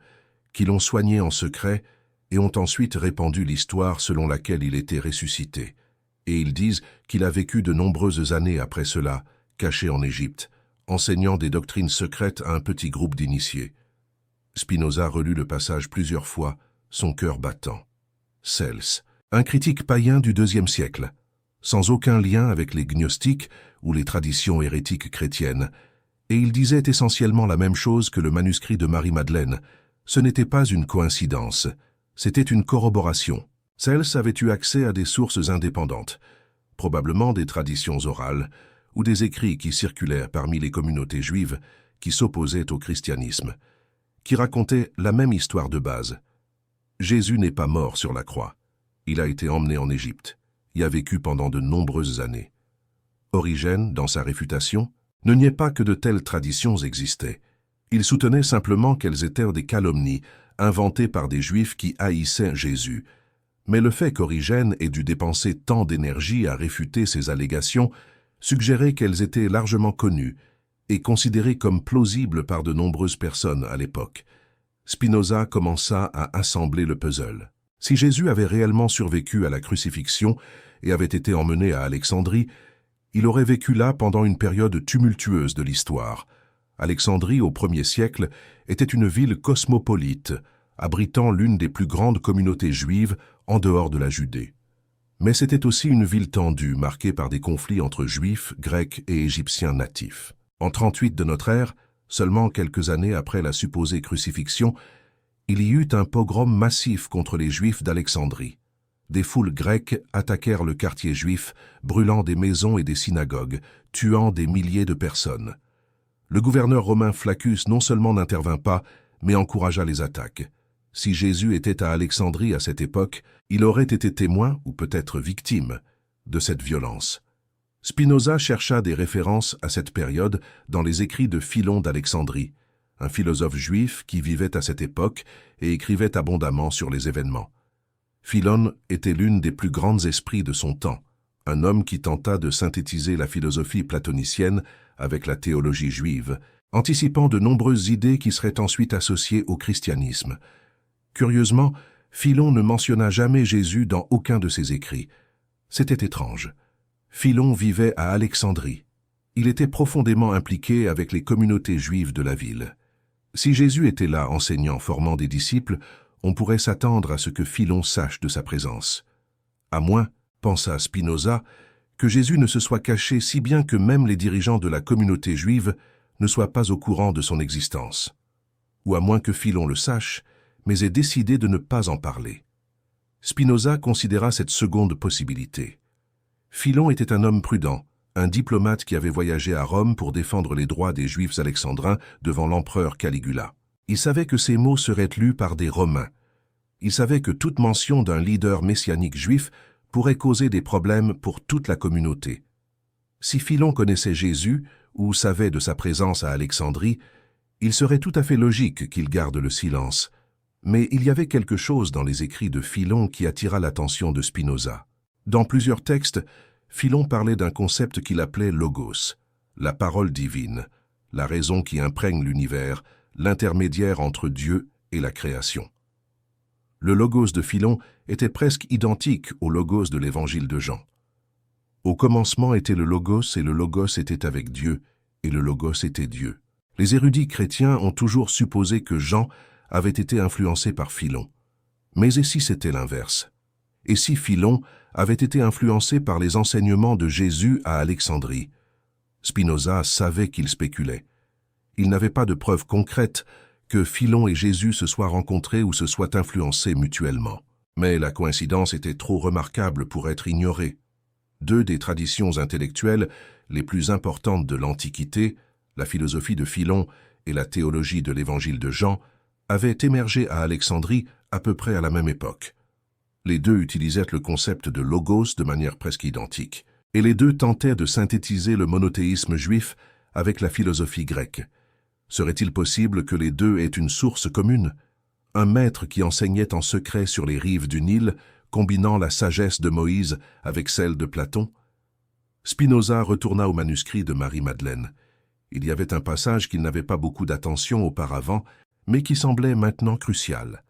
qui l'ont soigné en secret et ont ensuite répandu l'histoire selon laquelle il était ressuscité. Et ils disent qu'il a vécu de nombreuses années après cela, caché en Égypte, enseignant des doctrines secrètes à un petit groupe d'initiés. » Spinoza relut le passage plusieurs fois, son cœur battant. Cels, un critique païen du IIe siècle, sans aucun lien avec les gnostiques ou les traditions hérétiques chrétiennes, et il disait essentiellement la même chose que le manuscrit de Marie-Madeleine. Ce n'était pas une coïncidence, c'était une corroboration. Cels avait eu accès à des sources indépendantes, probablement des traditions orales ou des écrits qui circulèrent parmi les communautés juives qui s'opposaient au christianisme, qui racontaient la même histoire de base. Jésus n'est pas mort sur la croix. Il a été emmené en Égypte, y a vécu pendant de nombreuses années. Origène, dans sa réfutation, ne niait pas que de telles traditions existaient. Il soutenait simplement qu'elles étaient des calomnies inventées par des Juifs qui haïssaient Jésus. Mais le fait qu'Origène ait dû dépenser tant d'énergie à réfuter ces allégations suggérait qu'elles étaient largement connues et considérées comme plausibles par de nombreuses personnes à l'époque. Spinoza commença à assembler le puzzle. Si Jésus avait réellement survécu à la crucifixion et avait été emmené à Alexandrie, il aurait vécu là pendant une période tumultueuse de l'histoire. Alexandrie, au 1er siècle, était une ville cosmopolite, abritant l'une des plus grandes communautés juives en dehors de la Judée. Mais c'était aussi une ville tendue, marquée par des conflits entre Juifs, Grecs et Égyptiens natifs. En 38 de notre ère, seulement quelques années après la supposée crucifixion, il y eut un pogrom massif contre les Juifs d'Alexandrie. Des foules grecques attaquèrent le quartier juif, brûlant des maisons et des synagogues, tuant des milliers de personnes. Le gouverneur romain Flaccus non seulement n'intervint pas, mais encouragea les attaques. Si Jésus était à Alexandrie à cette époque, il aurait été témoin, ou peut-être victime, de cette violence. Spinoza chercha des références à cette période dans les écrits de Philon d'Alexandrie, un philosophe juif qui vivait à cette époque et écrivait abondamment sur les événements. Philon était l'une des plus grands esprits de son temps, un homme qui tenta de synthétiser la philosophie platonicienne avec la théologie juive, anticipant de nombreuses idées qui seraient ensuite associées au christianisme. Curieusement, Philon ne mentionna jamais Jésus dans aucun de ses écrits. C'était étrange. Philon vivait à Alexandrie. Il était profondément impliqué avec les communautés juives de la ville. Si Jésus était là enseignant, formant des disciples, on pourrait s'attendre à ce que Philon sache de sa présence. À moins, pensa Spinoza, que Jésus ne se soit caché si bien que même les dirigeants de la communauté juive ne soient pas au courant de son existence. Ou à moins que Philon le sache, mais ait décidé de ne pas en parler. Spinoza considéra cette seconde possibilité. Philon était un homme prudent, un diplomate qui avait voyagé à Rome pour défendre les droits des Juifs alexandrins devant l'empereur Caligula. Il savait que ces mots seraient lus par des Romains. Il savait que toute mention d'un leader messianique juif pourrait causer des problèmes pour toute la communauté. Si Philon connaissait Jésus ou savait de sa présence à Alexandrie, il serait tout à fait logique qu'il garde le silence. Mais il y avait quelque chose dans les écrits de Philon qui attira l'attention de Spinoza. Dans plusieurs textes, Philon parlait d'un concept qu'il appelait logos, la parole divine, la raison qui imprègne l'univers, l'intermédiaire entre Dieu et la création. Le logos de Philon était presque identique au logos de l'évangile de Jean. Au commencement était le logos et le logos était avec Dieu et le logos était Dieu. Les érudits chrétiens ont toujours supposé que Jean avait été influencé par Philon. Mais et si c'était l'inverse? Et si Philon avait été influencé par les enseignements de Jésus à Alexandrie? Spinoza savait qu'il spéculait. Il n'avait pas de preuves concrètes que Philon et Jésus se soient rencontrés ou se soient influencés mutuellement. Mais la coïncidence était trop remarquable pour être ignorée. Deux des traditions intellectuelles les plus importantes de l'Antiquité, la philosophie de Philon et la théologie de l'Évangile de Jean, avaient émergé à Alexandrie à peu près à la même époque. Les deux utilisaient le concept de logos de manière presque identique, et les deux tentaient de synthétiser le monothéisme juif avec la philosophie grecque. Serait-il possible que les deux aient une source commune? Un maître qui enseignait en secret sur les rives du Nil, combinant la sagesse de Moïse avec celle de Platon? Spinoza retourna au manuscrit de Marie-Madeleine. Il y avait un passage qu'il n'avait pas beaucoup d'attention auparavant, mais qui semblait maintenant crucial.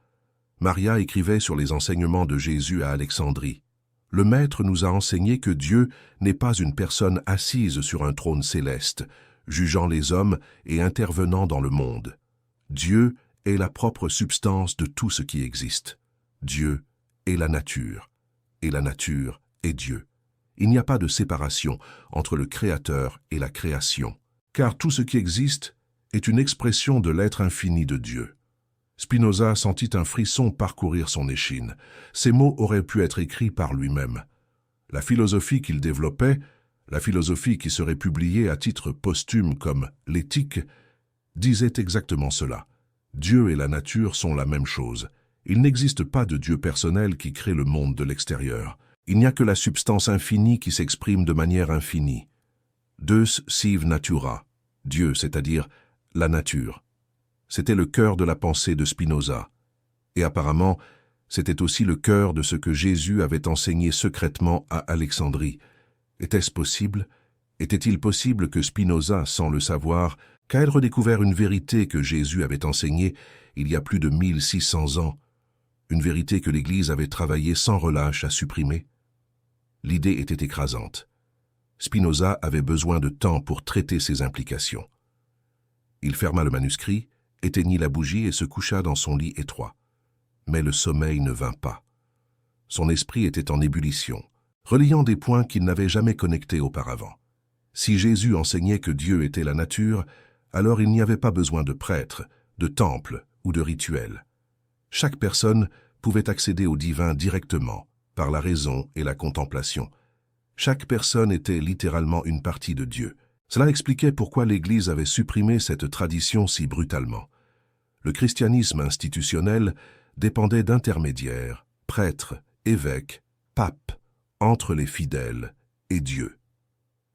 Maria écrivait sur les enseignements de Jésus à Alexandrie. Le Maître nous a enseigné que Dieu n'est pas une personne assise sur un trône céleste, jugeant les hommes et intervenant dans le monde. Dieu est la propre substance de tout ce qui existe. Dieu est la nature, et la nature est Dieu. Il n'y a pas de séparation entre le Créateur et la création, car tout ce qui existe est une expression de l'être infini de Dieu. Spinoza sentit un frisson parcourir son échine. Ces mots auraient pu être écrits par lui-même. La philosophie qu'il développait, la philosophie qui serait publiée à titre posthume comme l'éthique, disait exactement cela. Dieu et la nature sont la même chose. Il n'existe pas de Dieu personnel qui crée le monde de l'extérieur. Il n'y a que la substance infinie qui s'exprime de manière infinie. Deus sive natura, Dieu, c'est-à-dire la nature. C'était le cœur de la pensée de Spinoza. Et apparemment, c'était aussi le cœur de ce que Jésus avait enseigné secrètement à Alexandrie. Était-ce possible? Était-il possible que Spinoza, sans le savoir, qu'elle redécouvert une vérité que Jésus avait enseignée il y a plus de 1600 ans, une vérité que l'Église avait travaillé sans relâche à supprimer? L'idée était écrasante. Spinoza avait besoin de temps pour traiter ses implications. Il ferma le manuscrit, éteignit la bougie et se coucha dans son lit étroit. Mais le sommeil ne vint pas. Son esprit était en ébullition, reliant des points qu'il n'avait jamais connectés auparavant. Si Jésus enseignait que Dieu était la nature, alors il n'y avait pas besoin de prêtres, de temples ou de rituels. Chaque personne pouvait accéder au divin directement, par la raison et la contemplation. Chaque personne était littéralement une partie de Dieu. Cela expliquait pourquoi l'Église avait supprimé cette tradition si brutalement. Le christianisme institutionnel dépendait d'intermédiaires, prêtres, évêques, papes, entre les fidèles et Dieu.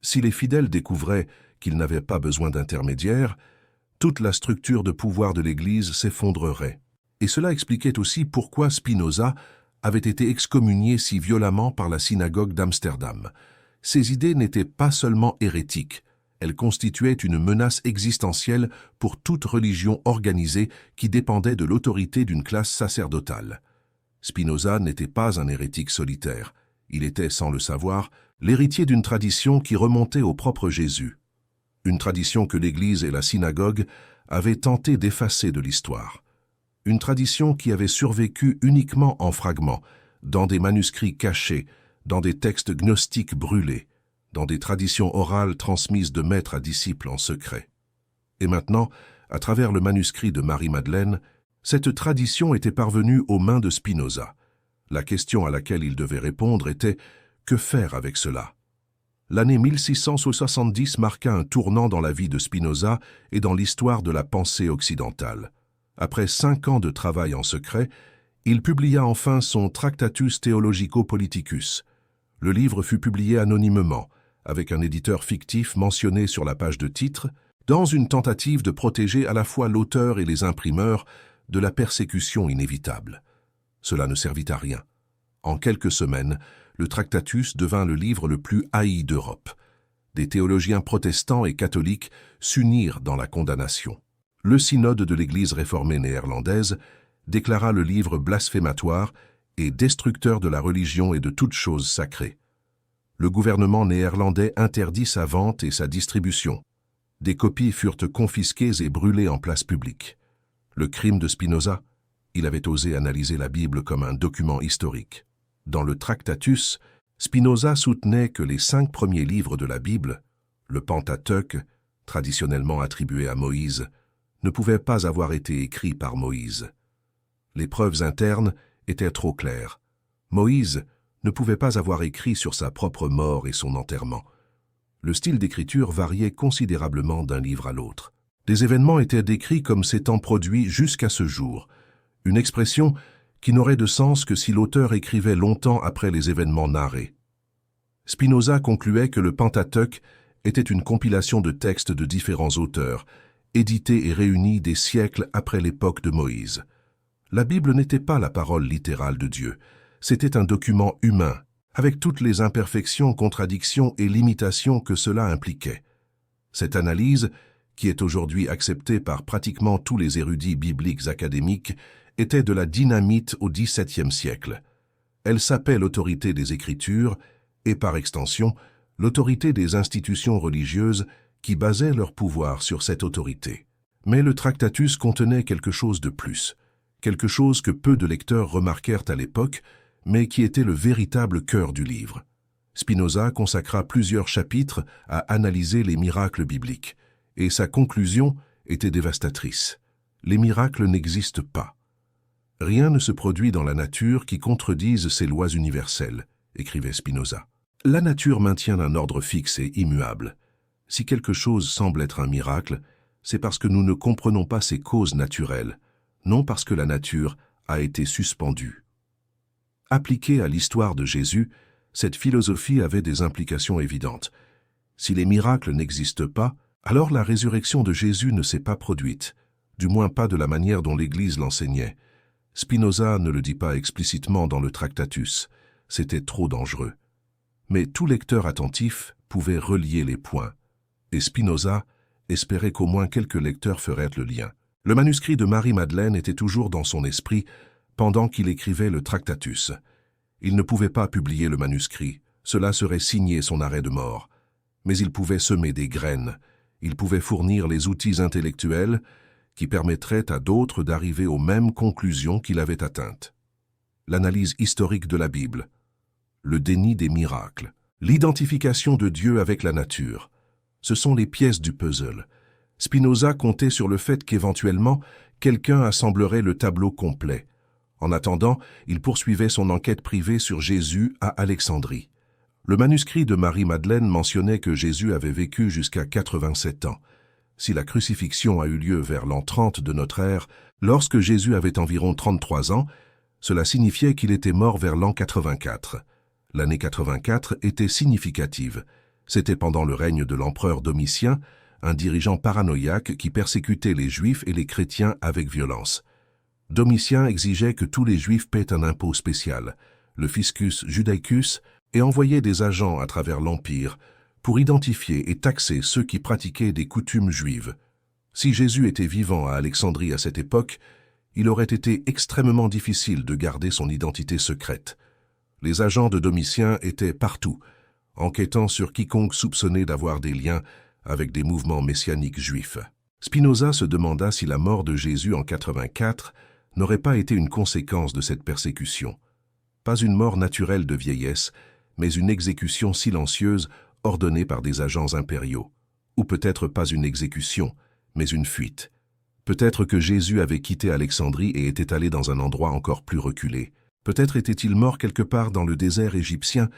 Si les fidèles découvraient qu'ils n'avaient pas besoin d'intermédiaires, toute la structure de pouvoir de l'Église s'effondrerait. Et cela expliquait aussi pourquoi Spinoza avait été excommunié si violemment par la synagogue d'Amsterdam. Ses idées n'étaient pas seulement hérétiques, elles constituaient une menace existentielle pour toute religion organisée qui dépendait de l'autorité d'une classe sacerdotale. Spinoza n'était pas un hérétique solitaire. Il était, sans le savoir, l'héritier d'une tradition qui remontait au propre Jésus. une tradition que l'Église et la synagogue avaient tenté d'effacer de l'histoire. Une tradition qui avait survécu uniquement en fragments, dans des manuscrits cachés, dans des textes gnostiques brûlés, dans des traditions orales transmises de maître à disciple en secret. Et maintenant, à travers le manuscrit de Marie-Madeleine, cette tradition était parvenue aux mains de Spinoza. La question à laquelle il devait répondre était « Que faire avec cela ?» L'année 1670 marqua un tournant dans la vie de Spinoza et dans l'histoire de la pensée occidentale. Après 5 ans de travail en secret, il publia enfin son Tractatus Theologico-Politicus. Le livre fut publié anonymement, avec un éditeur fictif mentionné sur la page de titre, dans une tentative de protéger à la fois l'auteur et les imprimeurs de la persécution inévitable. Cela ne servit à rien. En quelques semaines, le Tractatus devint le livre le plus haï d'Europe. Des théologiens protestants et catholiques s'unirent dans la condamnation. Le synode de l'Église réformée néerlandaise déclara le livre blasphématoire et destructeur de la religion et de toutes choses sacrées. Le gouvernement néerlandais interdit sa vente et sa distribution. Des copies furent confisquées et brûlées en place publique. Le crime de Spinoza, il avait osé analyser la Bible comme un document historique. Dans le Tractatus, Spinoza soutenait que les 5 premiers livres de la Bible, le Pentateuque, traditionnellement attribué à Moïse, ne pouvaient pas avoir été écrits par Moïse. Les preuves internes étaient trop claires. Moïse ne pouvait pas avoir écrit sur sa propre mort et son enterrement. Le style d'écriture variait considérablement d'un livre à l'autre. Des événements étaient décrits comme s'étant produits jusqu'à ce jour, une expression qui n'aurait de sens que si l'auteur écrivait longtemps après les événements narrés. Spinoza concluait que le Pentateuque était une compilation de textes de différents auteurs, édités et réunis des siècles après l'époque de Moïse. La Bible n'était pas la parole littérale de Dieu, c'était un document humain, avec toutes les imperfections, contradictions et limitations que cela impliquait. Cette analyse, qui est aujourd'hui acceptée par pratiquement tous les érudits bibliques académiques, était de la dynamite au XVIIe siècle. Elle sapait l'autorité des Écritures et, par extension, l'autorité des institutions religieuses qui basaient leur pouvoir sur cette autorité. Mais le Tractatus contenait quelque chose de plus, quelque chose que peu de lecteurs remarquèrent à l'époque, mais qui était le véritable cœur du livre. Spinoza consacra plusieurs chapitres à analyser les miracles bibliques, et sa conclusion était dévastatrice. Les miracles n'existent pas. Rien ne se produit dans la nature qui contredise ces lois universelles, écrivait Spinoza. La nature maintient un ordre fixe et immuable. Si quelque chose semble être un miracle, c'est parce que nous ne comprenons pas ses causes naturelles, non parce que la nature a été suspendue. Appliquée à l'histoire de Jésus, cette philosophie avait des implications évidentes. Si les miracles n'existent pas, alors la résurrection de Jésus ne s'est pas produite, du moins pas de la manière dont l'Église l'enseignait. Spinoza ne le dit pas explicitement dans le Tractatus, c'était trop dangereux. Mais tout lecteur attentif pouvait relier les points, et Spinoza espérait qu'au moins quelques lecteurs feraient le lien. Le manuscrit de Marie-Madeleine était toujours dans son esprit pendant qu'il écrivait le Tractatus. Il ne pouvait pas publier le manuscrit, cela serait signer son arrêt de mort. Mais il pouvait semer des graines, il pouvait fournir les outils intellectuels qui permettraient à d'autres d'arriver aux mêmes conclusions qu'il avait atteintes. L'analyse historique de la Bible, le déni des miracles, l'identification de Dieu avec la nature, ce sont les pièces du puzzle. Spinoza comptait sur le fait qu'éventuellement, quelqu'un assemblerait le tableau complet. En attendant, il poursuivait son enquête privée sur Jésus à Alexandrie. Le manuscrit de Marie-Madeleine mentionnait que Jésus avait vécu jusqu'à 87 ans. Si la crucifixion a eu lieu vers l'an 30 de notre ère, lorsque Jésus avait environ 33 ans, cela signifiait qu'il était mort vers l'an 84. L'année 84 était significative. C'était pendant le règne de l'empereur Domitien, un dirigeant paranoïaque qui persécutait les Juifs et les chrétiens avec violence. Domitien exigeait que tous les Juifs paient un impôt spécial, le fiscus judaicus, et envoyait des agents à travers l'Empire pour identifier et taxer ceux qui pratiquaient des coutumes juives. Si Jésus était vivant à Alexandrie à cette époque, il aurait été extrêmement difficile de garder son identité secrète. Les agents de Domitien étaient partout, enquêtant sur quiconque soupçonnait d'avoir des liens avec des mouvements messianiques juifs. Spinoza se demanda si la mort de Jésus en 84 n'aurait pas été une conséquence de cette persécution. Pas une mort naturelle de vieillesse, mais une exécution silencieuse ordonnée par des agents impériaux. Ou peut-être pas une exécution, mais une fuite. Peut-être que Jésus avait quitté Alexandrie et était allé dans un endroit encore plus reculé. Peut-être était-il mort quelque part dans le désert égyptien,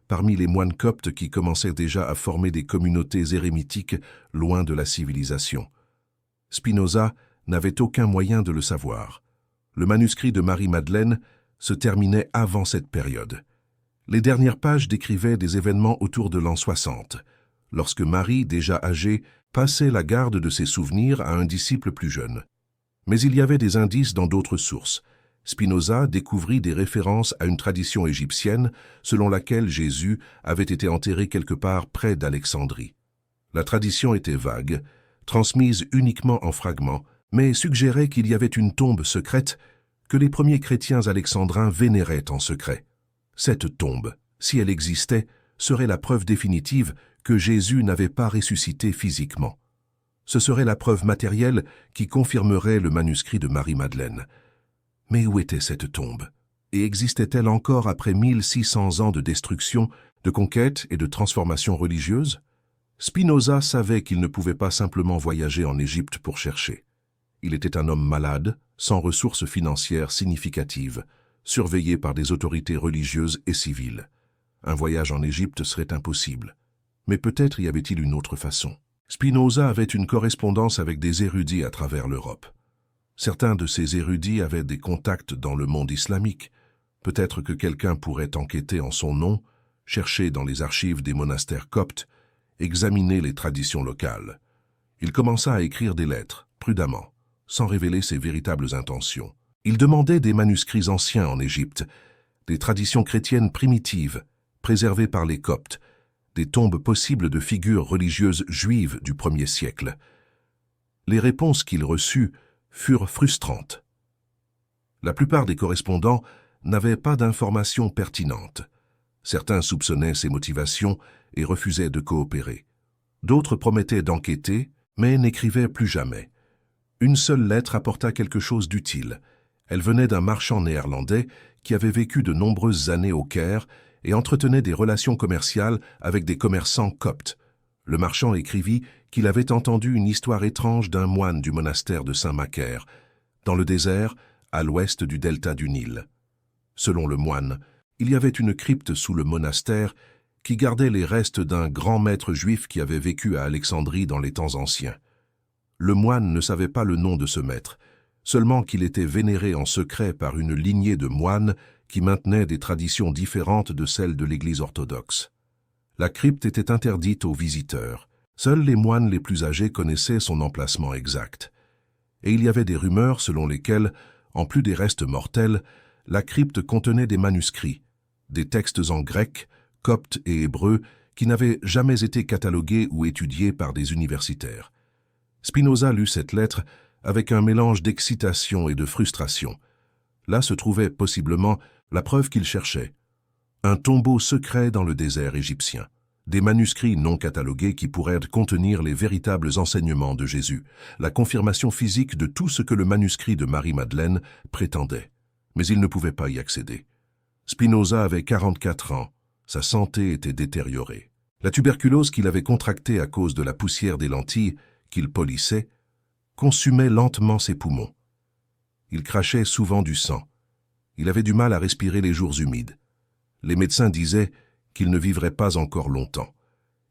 parmi les moines coptes qui commençaient déjà à former des communautés érémitiques loin de la civilisation. Spinoza n'avait aucun moyen de le savoir. Le manuscrit de Marie-Madeleine se terminait avant cette période. Les dernières pages décrivaient des événements autour de l'an 60, lorsque Marie, déjà âgée, passait la garde de ses souvenirs à un disciple plus jeune. Mais il y avait des indices dans d'autres sources. Spinoza découvrit des références à une tradition égyptienne selon laquelle Jésus avait été enterré quelque part près d'Alexandrie. La tradition était vague, transmise uniquement en fragments, mais suggérait qu'il y avait une tombe secrète que les premiers chrétiens alexandrins vénéraient en secret. Cette tombe, si elle existait, serait la preuve définitive que Jésus n'avait pas ressuscité physiquement. Ce serait la preuve matérielle qui confirmerait le manuscrit de Marie-Madeleine. Mais où était cette tombe? Et existait-elle encore après 1600 ans de destruction, de conquête et de transformation religieuse? Spinoza savait qu'il ne pouvait pas simplement voyager en Égypte pour chercher. Il était un homme malade, sans ressources financières significatives, surveillé par des autorités religieuses et civiles. Un voyage en Égypte serait impossible. Mais peut-être y avait-il une autre façon. Spinoza avait une correspondance avec des érudits à travers l'Europe. Certains de ces érudits avaient des contacts dans le monde islamique. Peut-être que quelqu'un pourrait enquêter en son nom, chercher dans les archives des monastères coptes, examiner les traditions locales. Il commença à écrire des lettres, prudemment, sans révéler ses véritables intentions. Il demandait des manuscrits anciens en Égypte, des traditions chrétiennes primitives, préservées par les Coptes, des tombes possibles de figures religieuses juives du 1er siècle. Les réponses qu'il reçut furent frustrantes. La plupart des correspondants n'avaient pas d'informations pertinentes. Certains soupçonnaient ses motivations et refusaient de coopérer. D'autres promettaient d'enquêter, mais n'écrivaient plus jamais. Une seule lettre apporta quelque chose d'utile. Elle venait d'un marchand néerlandais qui avait vécu de nombreuses années au Caire et entretenait des relations commerciales avec des commerçants coptes. Le marchand écrivit qu'il avait entendu une histoire étrange d'un moine du monastère de Saint-Macaire, dans le désert, à l'ouest du delta du Nil. Selon le moine, il y avait une crypte sous le monastère qui gardait les restes d'un grand maître juif qui avait vécu à Alexandrie dans les temps anciens. Le moine ne savait pas le nom de ce maître, seulement qu'il était vénéré en secret par une lignée de moines qui maintenaient des traditions différentes de celles de l'Église orthodoxe. La crypte était interdite aux visiteurs. Seuls les moines les plus âgés connaissaient son emplacement exact. Et il y avait des rumeurs selon lesquelles, en plus des restes mortels, la crypte contenait des manuscrits, des textes en grec, copte et hébreu qui n'avaient jamais été catalogués ou étudiés par des universitaires. Spinoza lut cette lettre avec un mélange d'excitation et de frustration. Là se trouvait possiblement la preuve qu'il cherchait. Un tombeau secret dans le désert égyptien. Des manuscrits non catalogués qui pourraient contenir les véritables enseignements de Jésus, la confirmation physique de tout ce que le manuscrit de Marie-Madeleine prétendait. Mais il ne pouvait pas y accéder. Spinoza avait 44 ans. Sa santé était détériorée. La tuberculose qu'il avait contractée à cause de la poussière des lentilles qu'il polissait consumait lentement ses poumons. Il crachait souvent du sang. Il avait du mal à respirer les jours humides. Les médecins disaient qu'il ne vivrait pas encore longtemps.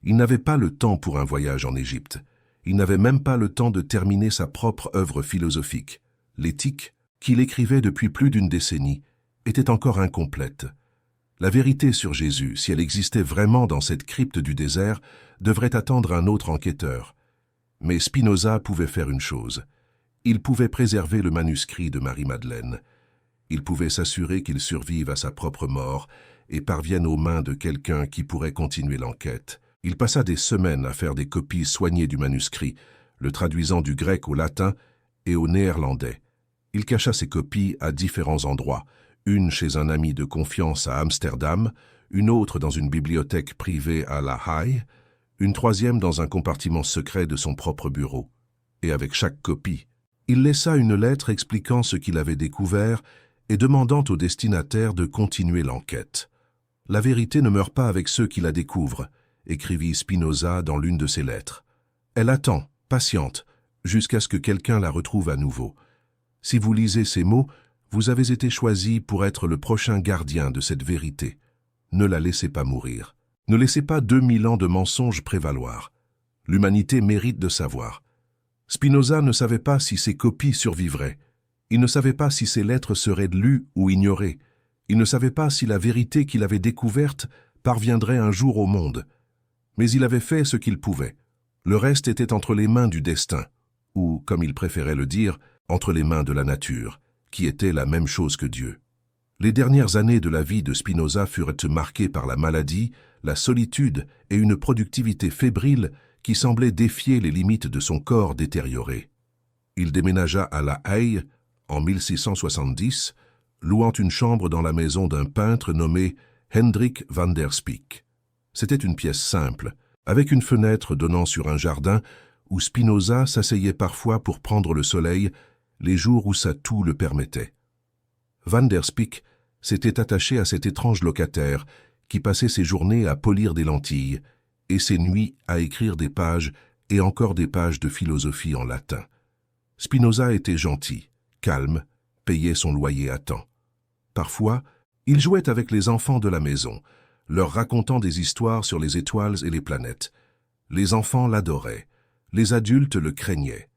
Il n'avait pas le temps pour un voyage en Égypte. Il n'avait même pas le temps de terminer sa propre œuvre philosophique. L'éthique, qu'il écrivait depuis plus d'une décennie, était encore incomplète. La vérité sur Jésus, si elle existait vraiment dans cette crypte du désert, devrait attendre un autre enquêteur. Mais Spinoza pouvait faire une chose. Il pouvait préserver le manuscrit de Marie-Madeleine. Il pouvait s'assurer qu'il survive à sa propre mort et parvienne aux mains de quelqu'un qui pourrait continuer l'enquête. Il passa des semaines à faire des copies soignées du manuscrit, le traduisant du grec au latin et au néerlandais. Il cacha ses copies à différents endroits, une chez un ami de confiance à Amsterdam, une autre dans une bibliothèque privée à La Haye, une troisième dans un compartiment secret de son propre bureau. Et avec chaque copie, il laissa une lettre expliquant ce qu'il avait découvert et demandant au destinataire de continuer l'enquête. « La vérité ne meurt pas avec ceux qui la découvrent », écrivit Spinoza dans l'une de ses lettres. « Elle attend, patiente, jusqu'à ce que quelqu'un la retrouve à nouveau. Si vous lisez ces mots, vous avez été choisi pour être le prochain gardien de cette vérité. Ne la laissez pas mourir. Ne laissez pas 2000 ans de mensonges prévaloir. L'humanité mérite de savoir. » Spinoza ne savait pas si ses copies survivraient. Il ne savait pas si ses lettres seraient lues ou ignorées. Il ne savait pas si la vérité qu'il avait découverte parviendrait un jour au monde. Mais il avait fait ce qu'il pouvait. Le reste était entre les mains du destin, ou, comme il préférait le dire, entre les mains de la nature, qui était la même chose que Dieu. Les dernières années de la vie de Spinoza furent marquées par la maladie, la solitude et une productivité fébrile qui semblait défier les limites de son corps détérioré. Il déménagea à La Haye en 1670, louant une chambre dans la maison d'un peintre nommé Hendrik van der Spyck. C'était une pièce simple, avec une fenêtre donnant sur un jardin où Spinoza s'asseyait parfois pour prendre le soleil les jours où sa toux le permettait. Van der Spyck s'était attaché à cet étrange locataire qui passait ses journées à polir des lentilles et ses nuits à écrire des pages et encore des pages de philosophie en latin. Spinoza était gentil, calme, payait son loyer à temps. Parfois, il jouait avec les enfants de la maison, leur racontant des histoires sur les étoiles et les planètes. Les enfants l'adoraient, les adultes le craignaient.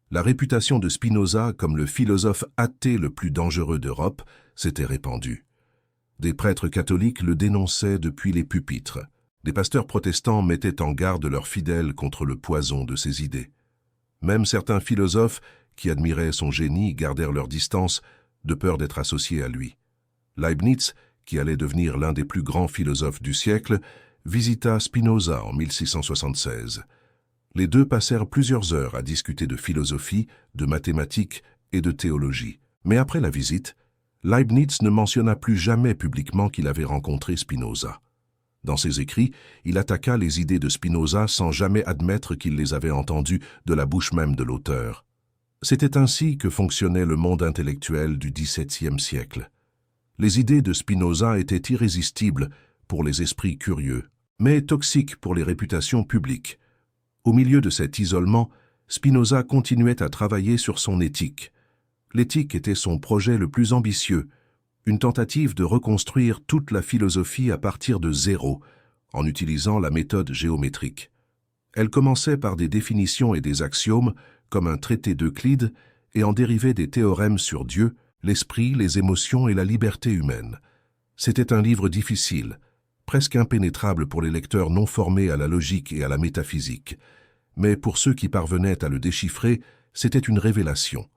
La réputation de Spinoza comme le philosophe athée le plus dangereux d'Europe s'était répandue. Des prêtres catholiques le dénonçaient depuis les pupitres. Des pasteurs protestants mettaient en garde leurs fidèles contre le poison de ses idées. Même certains philosophes qui admiraient son génie gardèrent leur distance de peur d'être associés à lui. Leibniz, qui allait devenir l'un des plus grands philosophes du siècle, visita Spinoza en 1676. Les deux passèrent plusieurs heures à discuter de philosophie, de mathématiques et de théologie. Mais après la visite, Leibniz ne mentionna plus jamais publiquement qu'il avait rencontré Spinoza. Dans ses écrits, il attaqua les idées de Spinoza sans jamais admettre qu'il les avait entendues de la bouche même de l'auteur. C'était ainsi que fonctionnait le monde intellectuel du XVIIe siècle. Les idées de Spinoza étaient irrésistibles pour les esprits curieux, mais toxiques pour les réputations publiques. Au milieu de cet isolement, Spinoza continuait à travailler sur son éthique. L'éthique était son projet le plus ambitieux, une tentative de reconstruire toute la philosophie à partir de zéro, en utilisant la méthode géométrique. Elle commençait par des définitions et des axiomes, comme un traité d'Euclide, et en dérivait des théorèmes sur Dieu, l'esprit, les émotions et la liberté humaine. C'était un livre difficile, presque impénétrable pour les lecteurs non formés à la logique et à la métaphysique. Mais pour ceux qui parvenaient à le déchiffrer, c'était une révélation.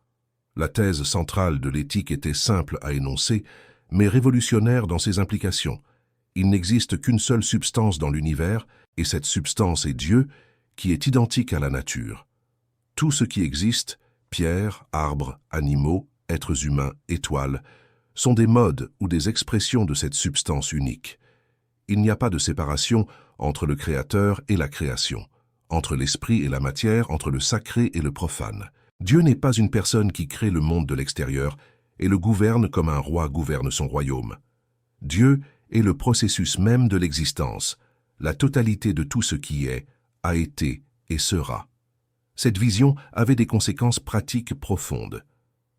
La thèse centrale de l'éthique était simple à énoncer, mais révolutionnaire dans ses implications. Il n'existe qu'une seule substance dans l'univers, et cette substance est Dieu, qui est identique à la nature. Tout ce qui existe, pierres, arbres, animaux, êtres humains, étoiles, sont des modes ou des expressions de cette substance unique. Il n'y a pas de séparation entre le Créateur et la création, entre l'esprit et la matière, entre le sacré et le profane. Dieu n'est pas une personne qui crée le monde de l'extérieur et le gouverne comme un roi gouverne son royaume. Dieu est le processus même de l'existence, la totalité de tout ce qui est, a été et sera. Cette vision avait des conséquences pratiques profondes.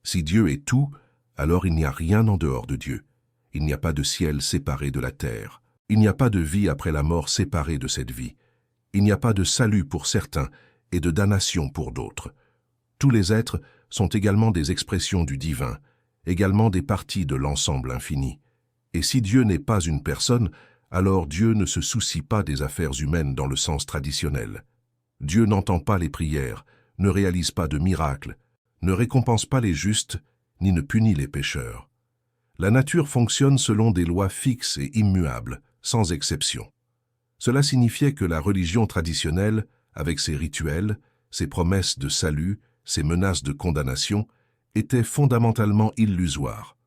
Si Dieu est tout, alors il n'y a rien en dehors de Dieu. Il n'y a pas de ciel séparé de la terre. Il n'y a pas de vie après la mort séparée de cette vie. Il n'y a pas de salut pour certains et de damnation pour d'autres. Tous les êtres sont également des expressions du divin, également des parties de l'ensemble infini. Et si Dieu n'est pas une personne, alors Dieu ne se soucie pas des affaires humaines dans le sens traditionnel. Dieu n'entend pas les prières, ne réalise pas de miracles, ne récompense pas les justes, ni ne punit les pécheurs. La nature fonctionne selon des lois fixes et immuables, sans exception. Cela signifiait que la religion traditionnelle, avec ses rituels, ses promesses de salut, ses menaces de condamnation, était fondamentalement illusoire.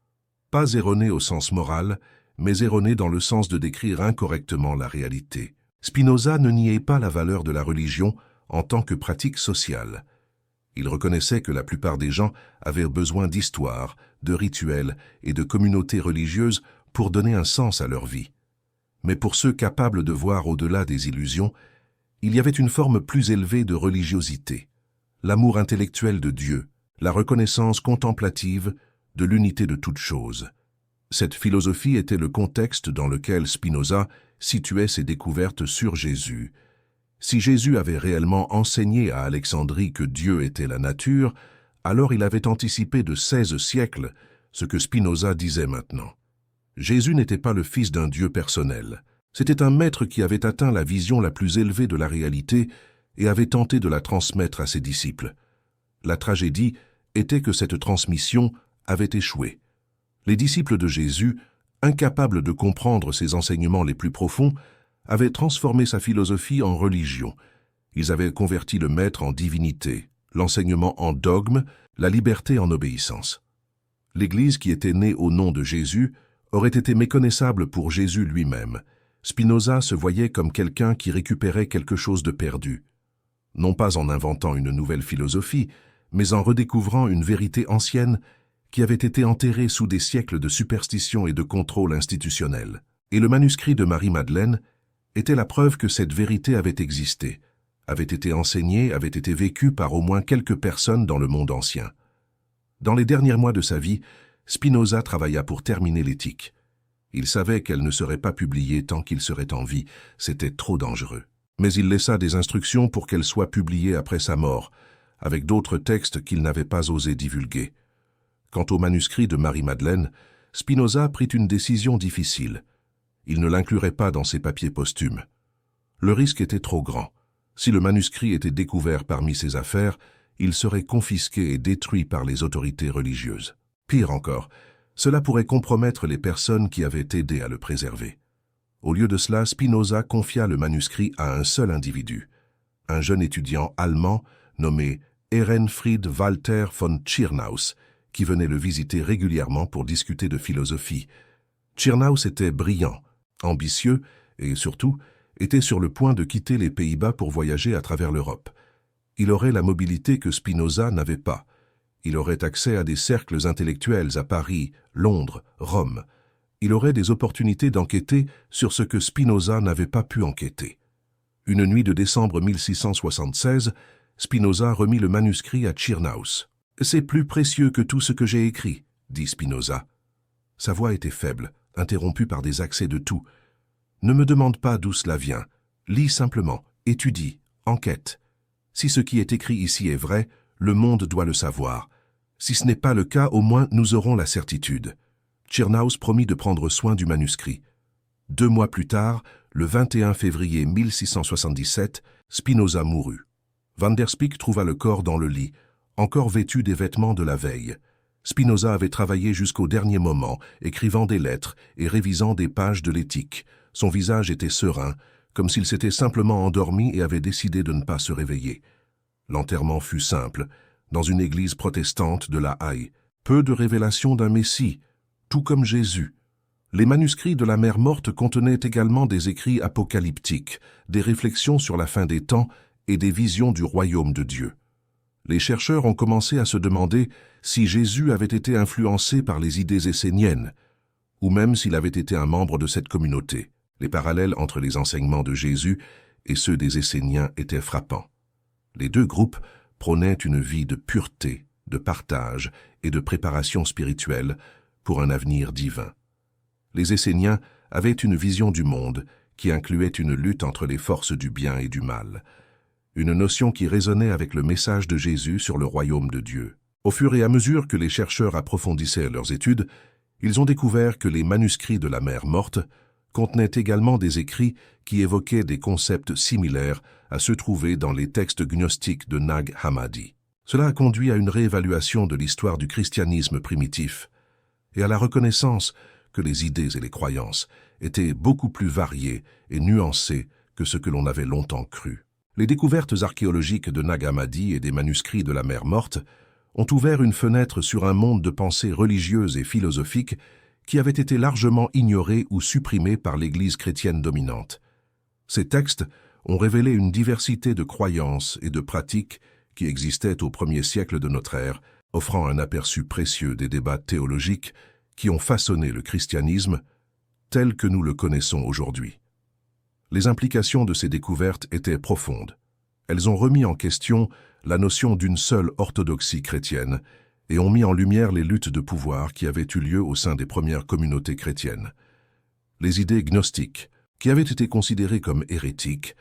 Pas erronée au sens moral, mais erronée dans le sens de décrire incorrectement la réalité. Spinoza ne niait pas la valeur de la religion en tant que pratique sociale. Il reconnaissait que la plupart des gens avaient besoin d'histoire, de rituels et de communautés religieuses pour donner un sens à leur vie. Mais pour ceux capables de voir au-delà des illusions, il y avait une forme plus élevée de religiosité, l'amour intellectuel de Dieu, la reconnaissance contemplative de l'unité de toutes choses. Cette philosophie était le contexte dans lequel Spinoza situait ses découvertes sur Jésus. Si Jésus avait réellement enseigné à Alexandrie que Dieu était la nature, alors il avait anticipé de 16 siècles ce que Spinoza disait maintenant. Jésus n'était pas le fils d'un Dieu personnel. C'était un maître qui avait atteint la vision la plus élevée de la réalité et avait tenté de la transmettre à ses disciples. La tragédie était que cette transmission avait échoué. Les disciples de Jésus, incapables de comprendre ses enseignements les plus profonds, avaient transformé sa philosophie en religion. Ils avaient converti le maître en divinité, l'enseignement en dogme, la liberté en obéissance. L'Église qui était née au nom de Jésus aurait été méconnaissable pour Jésus lui-même. Spinoza se voyait comme quelqu'un qui récupérait quelque chose de perdu, non pas en inventant une nouvelle philosophie, mais en redécouvrant une vérité ancienne qui avait été enterrée sous des siècles de superstition et de contrôle institutionnel. Et le manuscrit de Marie-Madeleine était la preuve que cette vérité avait existé, avait été enseignée, avait été vécue par au moins quelques personnes dans le monde ancien. Dans les derniers mois de sa vie, Spinoza travailla pour terminer l'éthique. Il savait qu'elle ne serait pas publiée tant qu'il serait en vie, c'était trop dangereux. Mais il laissa des instructions pour qu'elle soit publiée après sa mort, avec d'autres textes qu'il n'avait pas osé divulguer. Quant au manuscrit de Marie-Madeleine, Spinoza prit une décision difficile. Il ne l'inclurait pas dans ses papiers posthumes. Le risque était trop grand. Si le manuscrit était découvert parmi ses affaires, il serait confisqué et détruit par les autorités religieuses. Pire encore, cela pourrait compromettre les personnes qui avaient aidé à le préserver. Au lieu de cela, Spinoza confia le manuscrit à un seul individu, un jeune étudiant allemand nommé Ehrenfried Walter von Tschirnaus, qui venait le visiter régulièrement pour discuter de philosophie. Tschirnaus était brillant, ambitieux et surtout était sur le point de quitter les Pays-Bas pour voyager à travers l'Europe. Il aurait la mobilité que Spinoza n'avait pas. Il aurait accès à des cercles intellectuels à Paris, Londres, Rome. Il aurait des opportunités d'enquêter sur ce que Spinoza n'avait pas pu enquêter. Une nuit de décembre 1676, Spinoza remit le manuscrit à Tschirnaus. « C'est plus précieux que tout ce que j'ai écrit », dit Spinoza. Sa voix était faible, interrompue par des accès de toux. « Ne me demande pas d'où cela vient. Lis simplement, étudie, enquête. Si ce qui est écrit ici est vrai, le monde doit le savoir. Si ce n'est pas le cas, au moins nous aurons la certitude. » Tschirnaus promit de prendre soin du manuscrit. 2 mois plus tard, le 21 février 1677, Spinoza mourut. Van der Spyk trouva le corps dans le lit, encore vêtu des vêtements de la veille. Spinoza avait travaillé jusqu'au dernier moment, écrivant des lettres et révisant des pages de l'éthique. Son visage était serein, comme s'il s'était simplement endormi et avait décidé de ne pas se réveiller. L'enterrement fut simple, dans une église protestante de La Haye. Peu de révélations d'un Messie, tout comme Jésus. Les manuscrits de la Mère morte contenaient également des écrits apocalyptiques, des réflexions sur la fin des temps et des visions du royaume de Dieu. Les chercheurs ont commencé à se demander si Jésus avait été influencé par les idées esséniennes, ou même s'il avait été un membre de cette communauté. Les parallèles entre les enseignements de Jésus et ceux des Esséniens étaient frappants. Les deux groupes prônaient une vie de pureté, de partage et de préparation spirituelle pour un avenir divin. Les Esséniens avaient une vision du monde qui incluait une lutte entre les forces du bien et du mal, une notion qui résonnait avec le message de Jésus sur le royaume de Dieu. Au fur et à mesure que les chercheurs approfondissaient leurs études, ils ont découvert que les manuscrits de la Mère morte contenaient également des écrits qui évoquaient des concepts similaires à ceux trouvés dans les textes gnostiques de Nag Hammadi. Cela a conduit à une réévaluation de l'histoire du christianisme primitif et à la reconnaissance que les idées et les croyances étaient beaucoup plus variées et nuancées que ce que l'on avait longtemps cru. Les découvertes archéologiques de Nag Hammadi et des manuscrits de la Mère morte ont ouvert une fenêtre sur un monde de pensée religieuse et philosophique qui avait été largement ignoré ou supprimé par l'Église chrétienne dominante. Ces textes ont révélé une diversité de croyances et de pratiques qui existaient au 1er siècle de notre ère, offrant un aperçu précieux des débats théologiques qui ont façonné le christianisme tel que nous le connaissons aujourd'hui. Les implications de ces découvertes étaient profondes. Elles ont remis en question la notion d'une seule orthodoxie chrétienne et ont mis en lumière les luttes de pouvoir qui avaient eu lieu au sein des premières communautés chrétiennes. Les idées gnostiques, qui avaient été considérées comme hérétiques,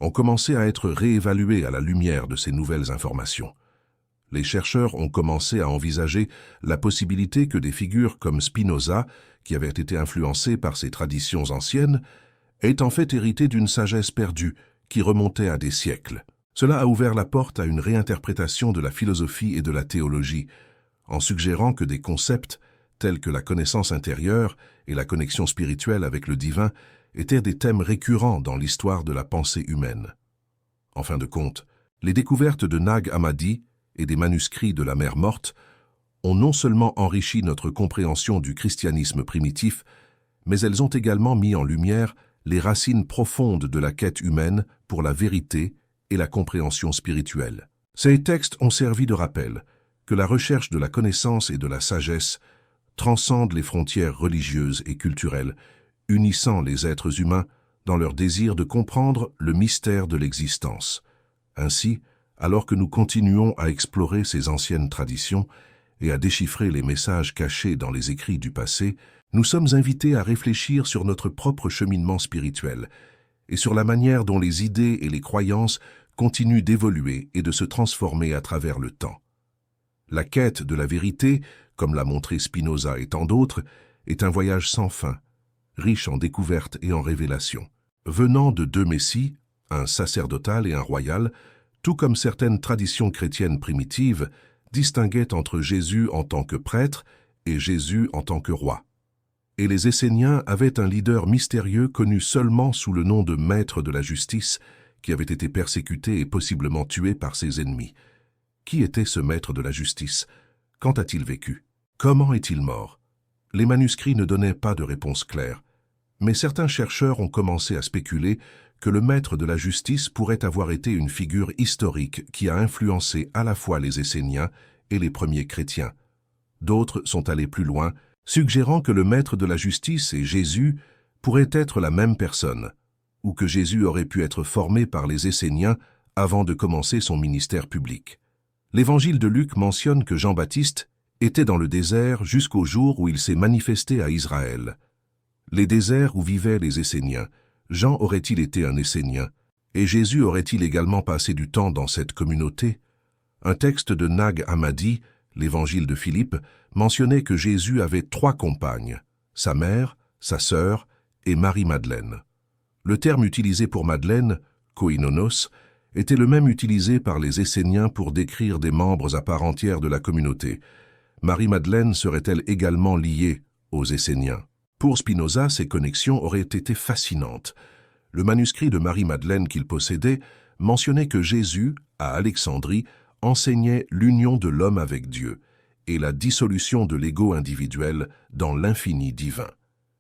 ont commencé à être réévaluées à la lumière de ces nouvelles informations. Les chercheurs ont commencé à envisager la possibilité que des figures comme Spinoza, qui avaient été influencées par ces traditions anciennes, aient en fait hérité d'une sagesse perdue qui remontait à des siècles. Cela a ouvert la porte à une réinterprétation de la philosophie et de la théologie, en suggérant que des concepts tels que la connaissance intérieure et la connexion spirituelle avec le divin étaient des thèmes récurrents dans l'histoire de la pensée humaine. En fin de compte, les découvertes de Nag Hammadi et des manuscrits de la Mer Morte ont non seulement enrichi notre compréhension du christianisme primitif, mais elles ont également mis en lumière les racines profondes de la quête humaine pour la vérité et la compréhension spirituelle. Ces textes ont servi de rappel que la recherche de la connaissance et de la sagesse transcende les frontières religieuses et culturelles, unissant les êtres humains dans leur désir de comprendre le mystère de l'existence. Ainsi, alors que nous continuons à explorer ces anciennes traditions et à déchiffrer les messages cachés dans les écrits du passé, nous sommes invités à réfléchir sur notre propre cheminement spirituel et sur la manière dont les idées et les croyances continuent d'évoluer et de se transformer à travers le temps. La quête de la vérité, comme l'a montré Spinoza et tant d'autres, est un voyage sans fin, riche en découvertes et en révélations. Venant de deux messies, un sacerdotal et un royal, tout comme certaines traditions chrétiennes primitives distinguaient entre Jésus en tant que prêtre et Jésus en tant que roi. Et les Esséniens avaient un leader mystérieux connu seulement sous le nom de maître de la justice, qui avait été persécuté et possiblement tué par ses ennemis. Qui était ce maître de la justice? Quand a-t-il vécu? Comment est-il mort? Les manuscrits ne donnaient pas de réponse claire, mais certains chercheurs ont commencé à spéculer que le maître de la justice pourrait avoir été une figure historique qui a influencé à la fois les Esséniens et les premiers chrétiens. D'autres sont allés plus loin, suggérant que le maître de la justice et Jésus pourraient être la même personne, ou que Jésus aurait pu être formé par les Esséniens avant de commencer son ministère public. L'Évangile de Luc mentionne que Jean-Baptiste était dans le désert jusqu'au jour où il s'est manifesté à Israël. Les déserts où vivaient les Esséniens, Jean aurait-il été un Essénien, et Jésus aurait-il également passé du temps dans cette communauté? Un texte de Nag Hammadi, l'Évangile de Philippe, mentionnait que Jésus avait 3 compagnes, sa mère, sa sœur et Marie-Madeleine. Le terme utilisé pour Madeleine, koinonos, était le même utilisé par les Esséniens pour décrire des membres à part entière de la communauté. Marie-Madeleine serait-elle également liée aux Esséniens? Pour Spinoza, ces connexions auraient été fascinantes. Le manuscrit de Marie-Madeleine qu'il possédait mentionnait que Jésus, à Alexandrie, enseignait l'union de l'homme avec Dieu et la dissolution de l'ego individuel dans l'infini divin.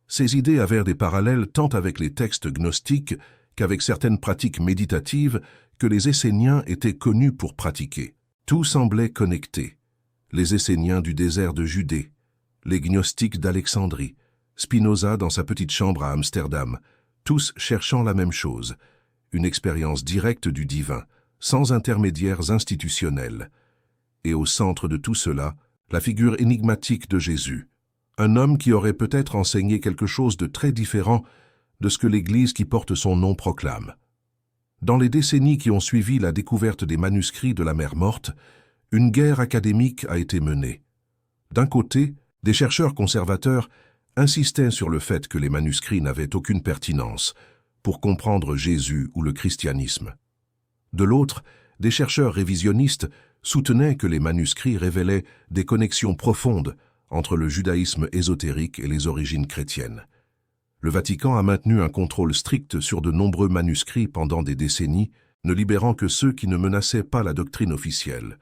Ces idées avaient des parallèles tant avec les textes gnostiques qu'avec certaines pratiques méditatives que les Esséniens étaient connus pour pratiquer. Tout semblait connecté. Les Esséniens du désert de Judée, les gnostiques d'Alexandrie, Spinoza dans sa petite chambre à Amsterdam, tous cherchant la même chose, une expérience directe du divin, sans intermédiaires institutionnels. Et au centre de tout cela, la figure énigmatique de Jésus, un homme qui aurait peut-être enseigné quelque chose de très différent de ce que l'Église qui porte son nom proclame. Dans les décennies qui ont suivi la découverte des manuscrits de la Mer Morte, une guerre académique a été menée. D'un côté, des chercheurs conservateurs insistaient sur le fait que les manuscrits n'avaient aucune pertinence pour comprendre Jésus ou le christianisme. De l'autre, des chercheurs révisionnistes soutenaient que les manuscrits révélaient des connexions profondes entre le judaïsme ésotérique et les origines chrétiennes. Le Vatican a maintenu un contrôle strict sur de nombreux manuscrits pendant des décennies, ne libérant que ceux qui ne menaçaient pas la doctrine officielle.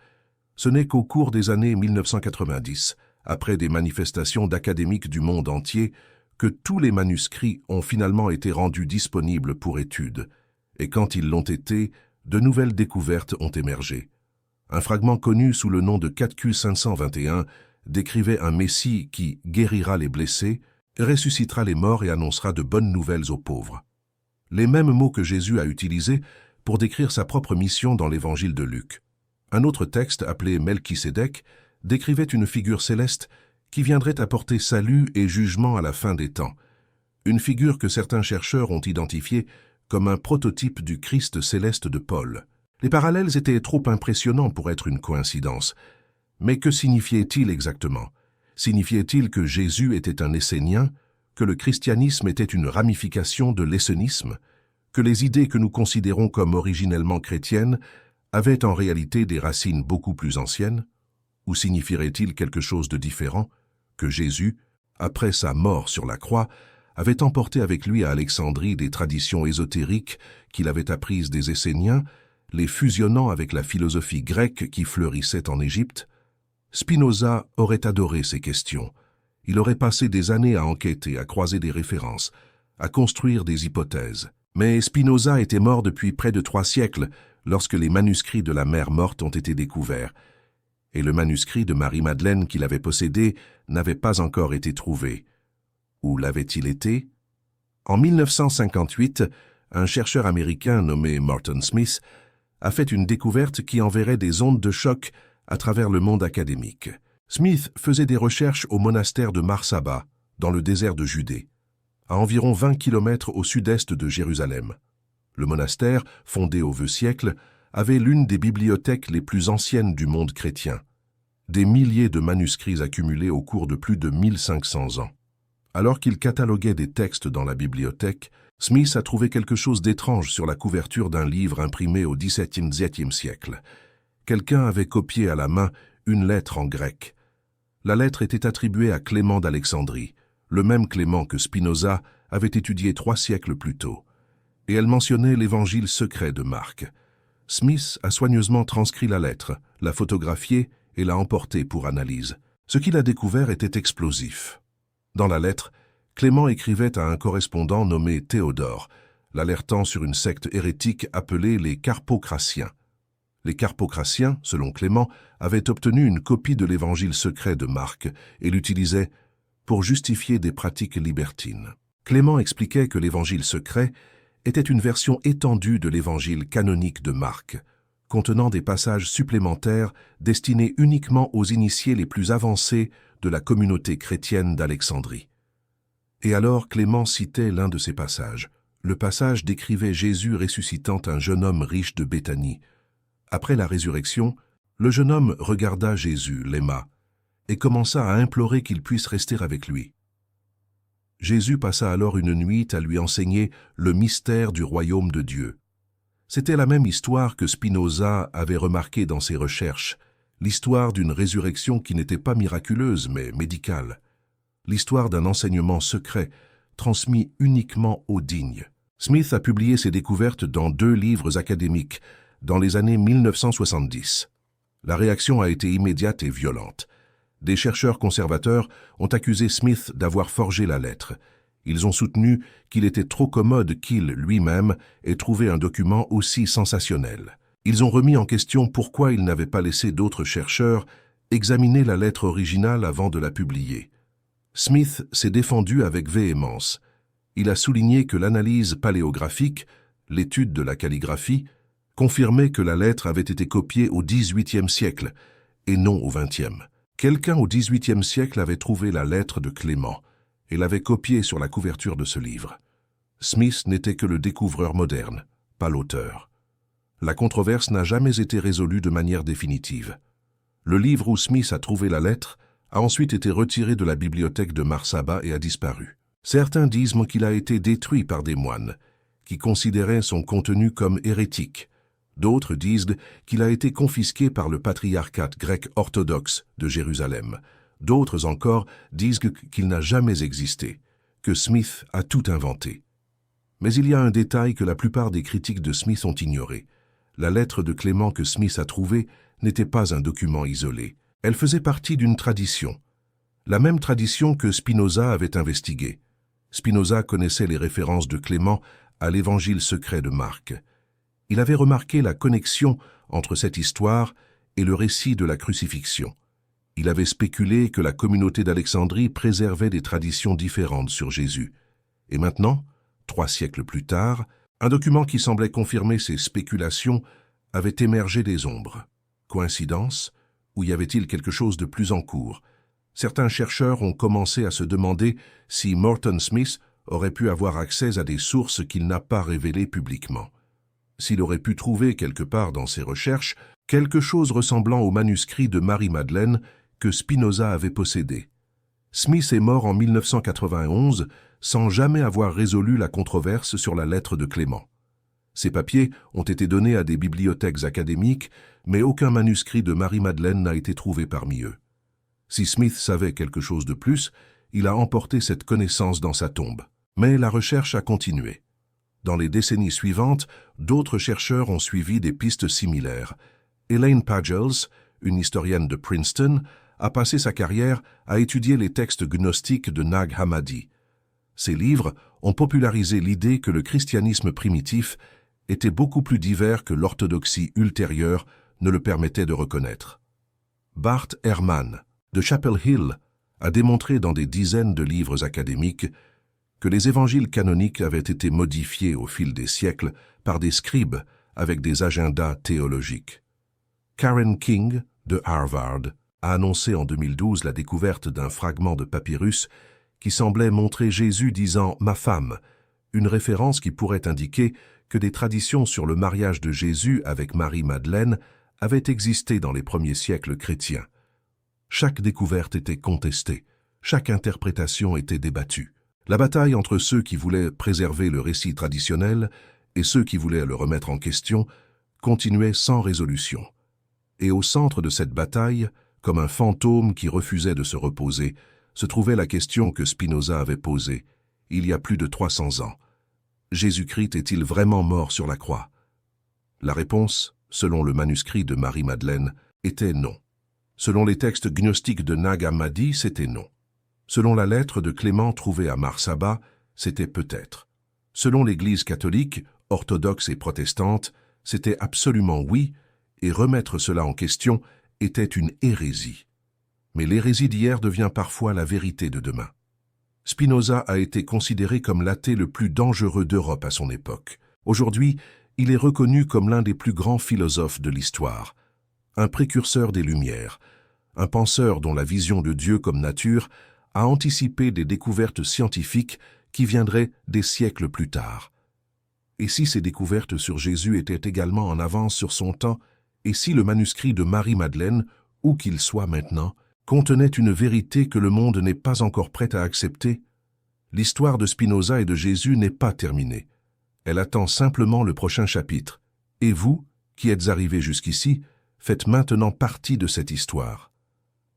Ce n'est qu'au cours des années 1990, après des manifestations d'académiques du monde entier, que tous les manuscrits ont finalement été rendus disponibles pour étude, et quand ils l'ont été, de nouvelles découvertes ont émergé. Un fragment connu sous le nom de 4Q 521 décrivait un Messie qui guérira les blessés, ressuscitera les morts et annoncera de bonnes nouvelles aux pauvres. Les mêmes mots que Jésus a utilisés pour décrire sa propre mission dans l'évangile de Luc. Un autre texte, appelé Melchisédek, décrivait une figure céleste qui viendrait apporter salut et jugement à la fin des temps, une figure que certains chercheurs ont identifiée comme un prototype du Christ céleste de Paul. Les parallèles étaient trop impressionnants pour être une coïncidence. Mais que signifiait-il exactement? Signifiait-il que Jésus était un Essénien, que le christianisme était une ramification de l'essénisme, que les idées que nous considérons comme originellement chrétiennes avaient en réalité des racines beaucoup plus anciennes? Ou signifierait-il quelque chose de différent, que Jésus, après sa mort sur la croix, avait emporté avec lui à Alexandrie des traditions ésotériques qu'il avait apprises des Esséniens, les fusionnant avec la philosophie grecque qui fleurissait en Égypte? Spinoza aurait adoré ces questions. Il aurait passé des années à enquêter, à croiser des références, à construire des hypothèses. Mais Spinoza était mort depuis près de 3 siècles lorsque les manuscrits de la Mère morte ont été découverts, et le manuscrit de Marie-Madeleine qu'il avait possédé n'avait pas encore été trouvé. Où l'avait-il été? En 1958, un chercheur américain nommé Morton Smith a fait une découverte qui enverrait des ondes de choc à travers le monde académique. Smith faisait des recherches au monastère de Marsaba, dans le désert de Judée, à environ 20 km au sud-est de Jérusalem. Le monastère, fondé au vieux siècle, avait l'une des bibliothèques les plus anciennes du monde chrétien, des milliers de manuscrits accumulés au cours de plus de 1500 ans. Alors qu'il cataloguait des textes dans la bibliothèque, Smith a trouvé quelque chose d'étrange sur la couverture d'un livre imprimé au XVIIe siècle. Quelqu'un avait copié à la main une lettre en grec. La lettre était attribuée à Clément d'Alexandrie, le même Clément que Spinoza avait étudié 3 siècles plus tôt, et elle mentionnait l'évangile secret de Marc. Smith a soigneusement transcrit la lettre, l'a photographiée et l'a emportée pour analyse. Ce qu'il a découvert était explosif. Dans la lettre, Clément écrivait à un correspondant nommé Théodore, l'alertant sur une secte hérétique appelée les Carpocratiens. Les Carpocratiens, selon Clément, avaient obtenu une copie de l'évangile secret de Marc et l'utilisaient pour justifier des pratiques libertines. Clément expliquait que l'évangile secret était une version étendue de l'évangile canonique de Marc, contenant des passages supplémentaires destinés uniquement aux initiés les plus avancés de la communauté chrétienne d'Alexandrie. Et alors Clément citait l'un de ces passages. Le passage décrivait Jésus ressuscitant un jeune homme riche de Béthanie. Après la résurrection, le jeune homme regarda Jésus, l'aima, et commença à implorer qu'il puisse rester avec lui. Jésus passa alors une nuit à lui enseigner le mystère du royaume de Dieu. C'était la même histoire que Spinoza avait remarquée dans ses recherches, l'histoire d'une résurrection qui n'était pas miraculeuse mais médicale, l'histoire d'un enseignement secret transmis uniquement aux dignes. Smith a publié ses découvertes dans 2 livres académiques dans les années 1970. La réaction a été immédiate et violente. Des chercheurs conservateurs ont accusé Smith d'avoir forgé la lettre. Ils ont soutenu qu'il était trop commode qu'il, lui-même, ait trouvé un document aussi sensationnel. Ils ont remis en question pourquoi il n'avait pas laissé d'autres chercheurs examiner la lettre originale avant de la publier. Smith s'est défendu avec véhémence. Il a souligné que l'analyse paléographique, l'étude de la calligraphie, confirmait que la lettre avait été copiée au XVIIIe siècle et non au XXe. Quelqu'un au XVIIIe siècle avait trouvé la lettre de Clément et l'avait copiée sur la couverture de ce livre. Smith n'était que le découvreur moderne, pas l'auteur. La controverse n'a jamais été résolue de manière définitive. Le livre où Smith a trouvé la lettre a ensuite été retiré de la bibliothèque de Marsaba et a disparu. Certains disent qu'il a été détruit par des moines, qui considéraient son contenu comme hérétique. D'autres disent qu'il a été confisqué par le patriarcat grec orthodoxe de Jérusalem. D'autres encore disent qu'il n'a jamais existé, que Smith a tout inventé. Mais il y a un détail que la plupart des critiques de Smith ont ignoré. La lettre de Clément que Smith a trouvée n'était pas un document isolé. Elle faisait partie d'une tradition, la même tradition que Spinoza avait investiguée. Spinoza connaissait les références de Clément à l'évangile secret de Marc. Il avait remarqué la connexion entre cette histoire et le récit de la crucifixion. Il avait spéculé que la communauté d'Alexandrie préservait des traditions différentes sur Jésus. Et maintenant, 3 siècles plus tard, un document qui semblait confirmer ces spéculations avait émergé des ombres. Coïncidence? Ou y avait-il quelque chose de plus en cours? Certains chercheurs ont commencé à se demander si Morton Smith aurait pu avoir accès à des sources qu'il n'a pas révélées publiquement. S'il aurait pu trouver quelque part dans ses recherches quelque chose ressemblant au manuscrit de Marie-Madeleine que Spinoza avait possédé. Smith est mort en 1991 sans jamais avoir résolu la controverse sur la lettre de Clément. Ces papiers ont été donnés à des bibliothèques académiques, mais aucun manuscrit de Marie-Madeleine n'a été trouvé parmi eux. Si Smith savait quelque chose de plus, il a emporté cette connaissance dans sa tombe. Mais la recherche a continué. Dans les décennies suivantes, d'autres chercheurs ont suivi des pistes similaires. Elaine Pagels, une historienne de Princeton, a passé sa carrière à étudier les textes gnostiques de Nag Hammadi. Ces livres ont popularisé l'idée que le christianisme primitif était beaucoup plus divers que l'orthodoxie ultérieure ne le permettait de reconnaître. Bart Ehrman, de Chapel Hill, a démontré dans des dizaines de livres académiques que les évangiles canoniques avaient été modifiés au fil des siècles par des scribes avec des agendas théologiques. Karen King, de Harvard, a annoncé en 2012 la découverte d'un fragment de papyrus qui semblait montrer Jésus disant « ma femme », une référence qui pourrait indiquer que des traditions sur le mariage de Jésus avec Marie-Madeleine avaient existé dans les premiers siècles chrétiens. Chaque découverte était contestée, chaque interprétation était débattue. La bataille entre ceux qui voulaient préserver le récit traditionnel et ceux qui voulaient le remettre en question continuait sans résolution. Et au centre de cette bataille, comme un fantôme qui refusait de se reposer, se trouvait la question que Spinoza avait posée, il y a plus de 300 ans. Jésus-Christ est-il vraiment mort sur la croix? La réponse, selon le manuscrit de Marie-Madeleine, était non. Selon les textes gnostiques de Nag Hammadi, c'était non. Selon la lettre de Clément trouvée à Marsaba, c'était peut-être. Selon l'Église catholique, orthodoxe et protestante, c'était absolument oui, et remettre cela en question était une hérésie. Mais l'hérésie d'hier devient parfois la vérité de demain. Spinoza a été considéré comme l'athée le plus dangereux d'Europe à son époque. Aujourd'hui, il est reconnu comme l'un des plus grands philosophes de l'histoire, un précurseur des Lumières, un penseur dont la vision de Dieu comme nature a anticipé des découvertes scientifiques qui viendraient des siècles plus tard. Et si ces découvertes sur Jésus étaient également en avance sur son temps, et si le manuscrit de Marie-Madeleine, où qu'il soit maintenant, contenait une vérité que le monde n'est pas encore prêt à accepter, l'histoire de Spinoza et de Jésus n'est pas terminée. Elle attend simplement le prochain chapitre. Et vous, qui êtes arrivés jusqu'ici, faites maintenant partie de cette histoire.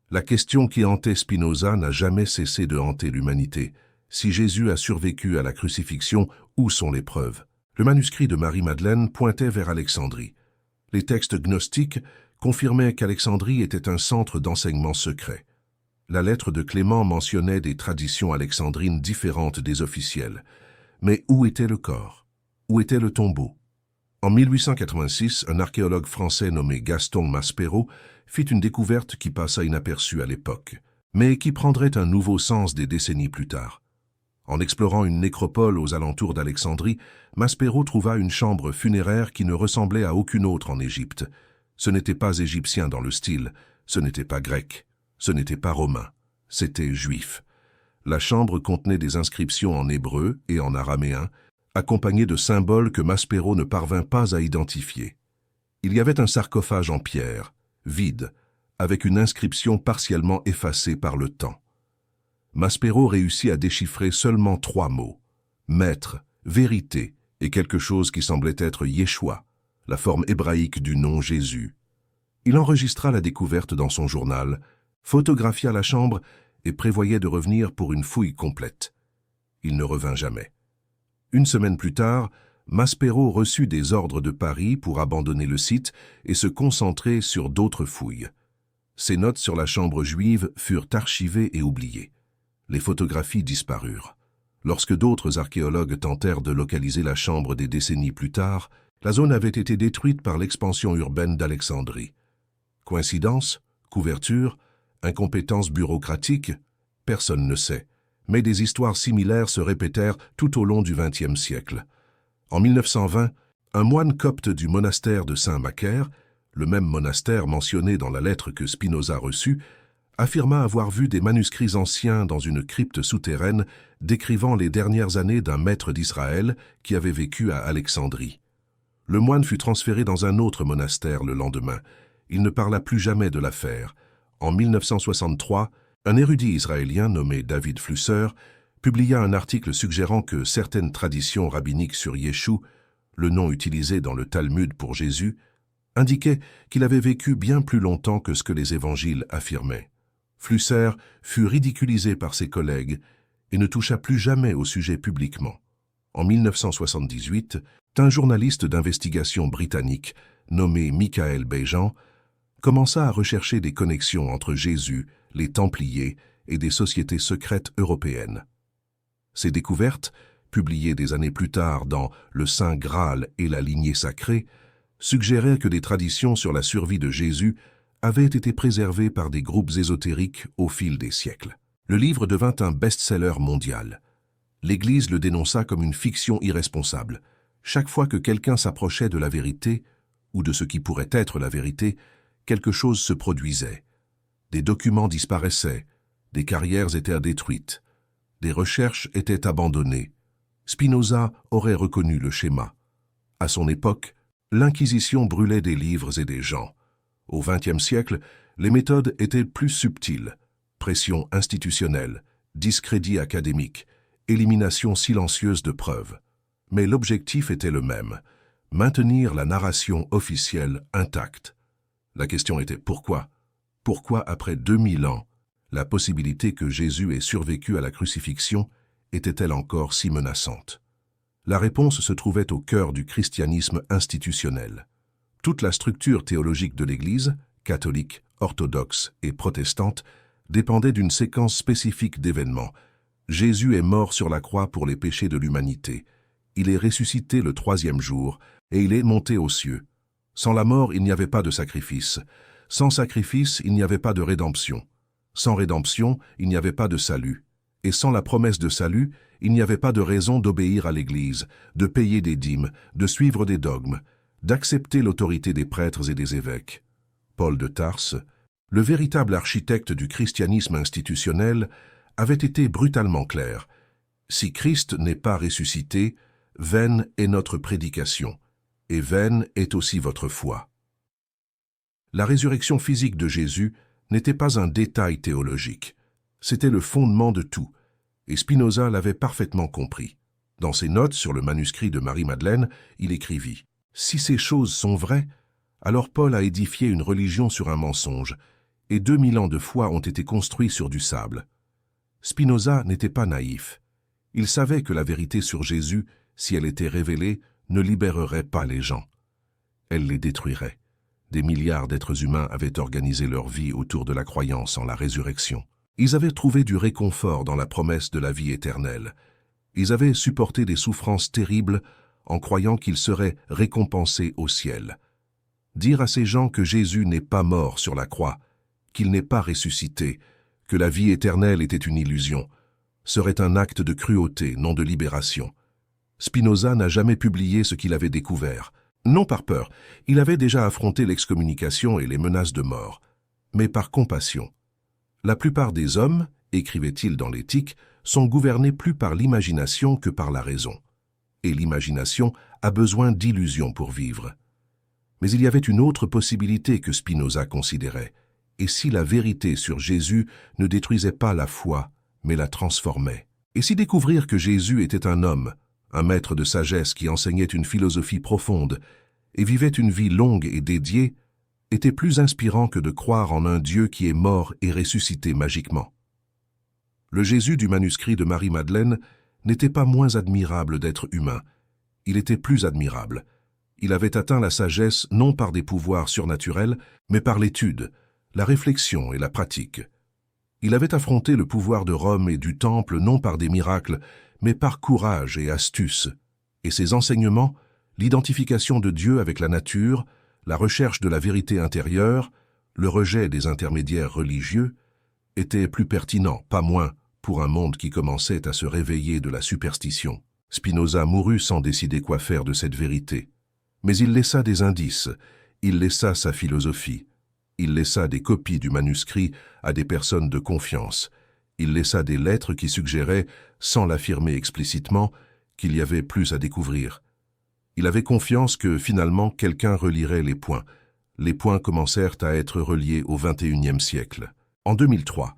La question qui hantait Spinoza n'a jamais cessé de hanter l'humanité. Si Jésus a survécu à la crucifixion, où sont les preuves? Le manuscrit de Marie-Madeleine pointait vers Alexandrie. Les textes gnostiques confirmaient qu'Alexandrie était un centre d'enseignement secret. La lettre de Clément mentionnait des traditions alexandrines différentes des officielles. Mais où était le corps? Où était le tombeau? En 1886, un archéologue français nommé Gaston Maspero fit une découverte qui passa inaperçue à l'époque, mais qui prendrait un nouveau sens des décennies plus tard. En explorant une nécropole aux alentours d'Alexandrie, Maspero trouva une chambre funéraire qui ne ressemblait à aucune autre en Égypte. Ce n'était pas égyptien dans le style, ce n'était pas grec, ce n'était pas romain, c'était juif. La chambre contenait des inscriptions en hébreu et en araméen, accompagnées de symboles que Maspero ne parvint pas à identifier. Il y avait un sarcophage en pierre, vide, avec une inscription partiellement effacée par le temps. Maspero réussit à déchiffrer seulement 3 mots, maître, vérité et quelque chose qui semblait être Yeshua, la forme hébraïque du nom Jésus. Il enregistra la découverte dans son journal, photographia la chambre et prévoyait de revenir pour une fouille complète. Il ne revint jamais. Une semaine plus tard, Maspero reçut des ordres de Paris pour abandonner le site et se concentrer sur d'autres fouilles. Ses notes sur la chambre juive furent archivées et oubliées. Les photographies disparurent. Lorsque d'autres archéologues tentèrent de localiser la chambre des décennies plus tard, la zone avait été détruite par l'expansion urbaine d'Alexandrie. Coïncidence? Couverture? Incompétence bureaucratique? Personne ne sait. Mais des histoires similaires se répétèrent tout au long du XXe siècle. En 1920, un moine copte du monastère de Saint-Macaire, le même monastère mentionné dans la lettre que Spinoza reçut, affirma avoir vu des manuscrits anciens dans une crypte souterraine décrivant les dernières années d'un maître d'Israël qui avait vécu à Alexandrie. Le moine fut transféré dans un autre monastère le lendemain. Il ne parla plus jamais de l'affaire. En 1963, un érudit israélien nommé David Flusser publia un article suggérant que certaines traditions rabbiniques sur Yeshu, le nom utilisé dans le Talmud pour Jésus, indiquaient qu'il avait vécu bien plus longtemps que ce que les évangiles affirmaient. Flusser fut ridiculisé par ses collègues et ne toucha plus jamais au sujet publiquement. En 1978, un journaliste d'investigation britannique nommé Michael Bejan commença à rechercher des connexions entre Jésus, les Templiers et des sociétés secrètes européennes. Ces découvertes, publiées des années plus tard dans Le Saint Graal et la lignée sacrée, suggéraient que des traditions sur la survie de Jésus avaient été préservées par des groupes ésotériques au fil des siècles. Le livre devint un best-seller mondial. L'Église le dénonça comme une fiction irresponsable. Chaque fois que quelqu'un s'approchait de la vérité, ou de ce qui pourrait être la vérité, quelque chose se produisait. Des documents disparaissaient, des carrières étaient détruites, des recherches étaient abandonnées. Spinoza aurait reconnu le schéma. À son époque, l'Inquisition brûlait des livres et des gens. Au XXe siècle, les méthodes étaient plus subtiles. Pression institutionnelle, discrédit académique, élimination silencieuse de preuves. Mais l'objectif était le même, maintenir la narration officielle intacte. La question était pourquoi? Pourquoi après 2000 ans, la possibilité que Jésus ait survécu à la crucifixion était-elle encore si menaçante? La réponse se trouvait au cœur du christianisme institutionnel. Toute la structure théologique de l'Église, catholique, orthodoxe et protestante, dépendait d'une séquence spécifique d'événements. Jésus est mort sur la croix pour les péchés de l'humanité. Il est ressuscité le 3e jour et il est monté aux cieux. Sans la mort, il n'y avait pas de sacrifice. Sans sacrifice, il n'y avait pas de rédemption. Sans rédemption, il n'y avait pas de salut. Et sans la promesse de salut, il n'y avait pas de raison d'obéir à l'Église, de payer des dîmes, de suivre des dogmes, d'accepter l'autorité des prêtres et des évêques. Paul de Tarse, le véritable architecte du christianisme institutionnel, avait été brutalement clair. Si Christ n'est pas ressuscité, vaine est notre prédication, et vaine est aussi votre foi. La résurrection physique de Jésus n'était pas un détail théologique. C'était le fondement de tout, et Spinoza l'avait parfaitement compris. Dans ses notes sur le manuscrit de Marie-Madeleine, il écrivit « Si ces choses sont vraies, alors Paul a édifié une religion sur un mensonge, et 2000 ans de foi ont été construits sur du sable. » Spinoza n'était pas naïf. Il savait que la vérité sur Jésus, si elle était révélée, ne libérerait pas les gens. Elle les détruirait. Des milliards d'êtres humains avaient organisé leur vie autour de la croyance en la résurrection. Ils avaient trouvé du réconfort dans la promesse de la vie éternelle. Ils avaient supporté des souffrances terribles en croyant qu'ils seraient récompensés au ciel. Dire à ces gens que Jésus n'est pas mort sur la croix, qu'il n'est pas ressuscité, que la vie éternelle était une illusion, serait un acte de cruauté, non de libération. Spinoza n'a jamais publié ce qu'il avait découvert. Non par peur, il avait déjà affronté l'excommunication et les menaces de mort, mais par compassion. La plupart des hommes, écrivait-il dans l'Éthique, sont gouvernés plus par l'imagination que par la raison. Et l'imagination a besoin d'illusions pour vivre. Mais il y avait une autre possibilité que Spinoza considérait. Et si la vérité sur Jésus ne détruisait pas la foi, mais la transformait? Et si découvrir que Jésus était un homme, un maître de sagesse qui enseignait une philosophie profonde et vivait une vie longue et dédiée, était plus inspirant que de croire en un Dieu qui est mort et ressuscité magiquement? Le Jésus du manuscrit de Marie-Madeleine n'était pas moins admirable d'être humain, il était plus admirable. Il avait atteint la sagesse non par des pouvoirs surnaturels, mais par l'étude, la réflexion et la pratique. Il avait affronté le pouvoir de Rome et du Temple non par des miracles, mais par courage et astuce. Et ses enseignements, l'identification de Dieu avec la nature, la recherche de la vérité intérieure, le rejet des intermédiaires religieux, étaient plus pertinents, pas moins, pour un monde qui commençait à se réveiller de la superstition. Spinoza mourut sans décider quoi faire de cette vérité. Mais il laissa des indices, il laissa sa philosophie, il laissa des copies du manuscrit à des personnes de confiance, il laissa des lettres qui suggéraient, sans l'affirmer explicitement, qu'il y avait plus à découvrir. Il avait confiance que, finalement, quelqu'un relirait les points. Les points commencèrent à être reliés au XXIe siècle. En 2003,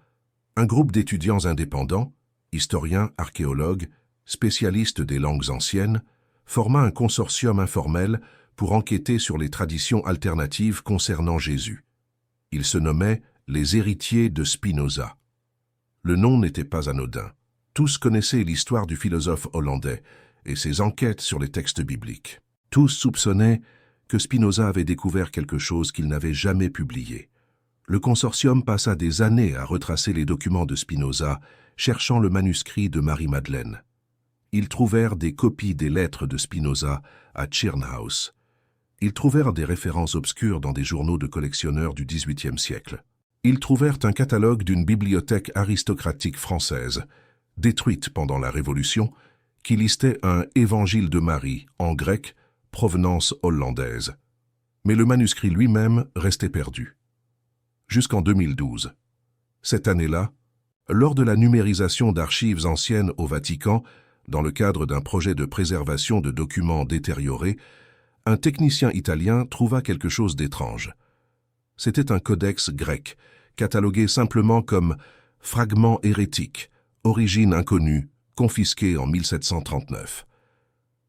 un groupe d'étudiants indépendants, historiens, archéologues, spécialistes des langues anciennes, forma un consortium informel pour enquêter sur les traditions alternatives concernant Jésus. Il se nommait les héritiers de Spinoza. Le nom n'était pas anodin. Tous connaissaient l'histoire du philosophe hollandais et ses enquêtes sur les textes bibliques. Tous soupçonnaient que Spinoza avait découvert quelque chose qu'il n'avait jamais publié. Le consortium passa des années à retracer les documents de Spinoza, cherchant le manuscrit de Marie-Madeleine. Ils trouvèrent des copies des lettres de Spinoza à Tschirnhaus. Ils trouvèrent des références obscures dans des journaux de collectionneurs du XVIIIe siècle. Ils trouvèrent un catalogue d'une bibliothèque aristocratique française, détruite pendant la Révolution, qui listait un « Évangile de Marie » en grec, provenance hollandaise. Mais le manuscrit lui-même restait perdu. Jusqu'en 2012. Cette année-là, lors de la numérisation d'archives anciennes au Vatican, dans le cadre d'un projet de préservation de documents détériorés, un technicien italien trouva quelque chose d'étrange. C'était un codex grec, catalogué simplement comme « fragment hérétique, origine inconnue, confisqué en 1739 ».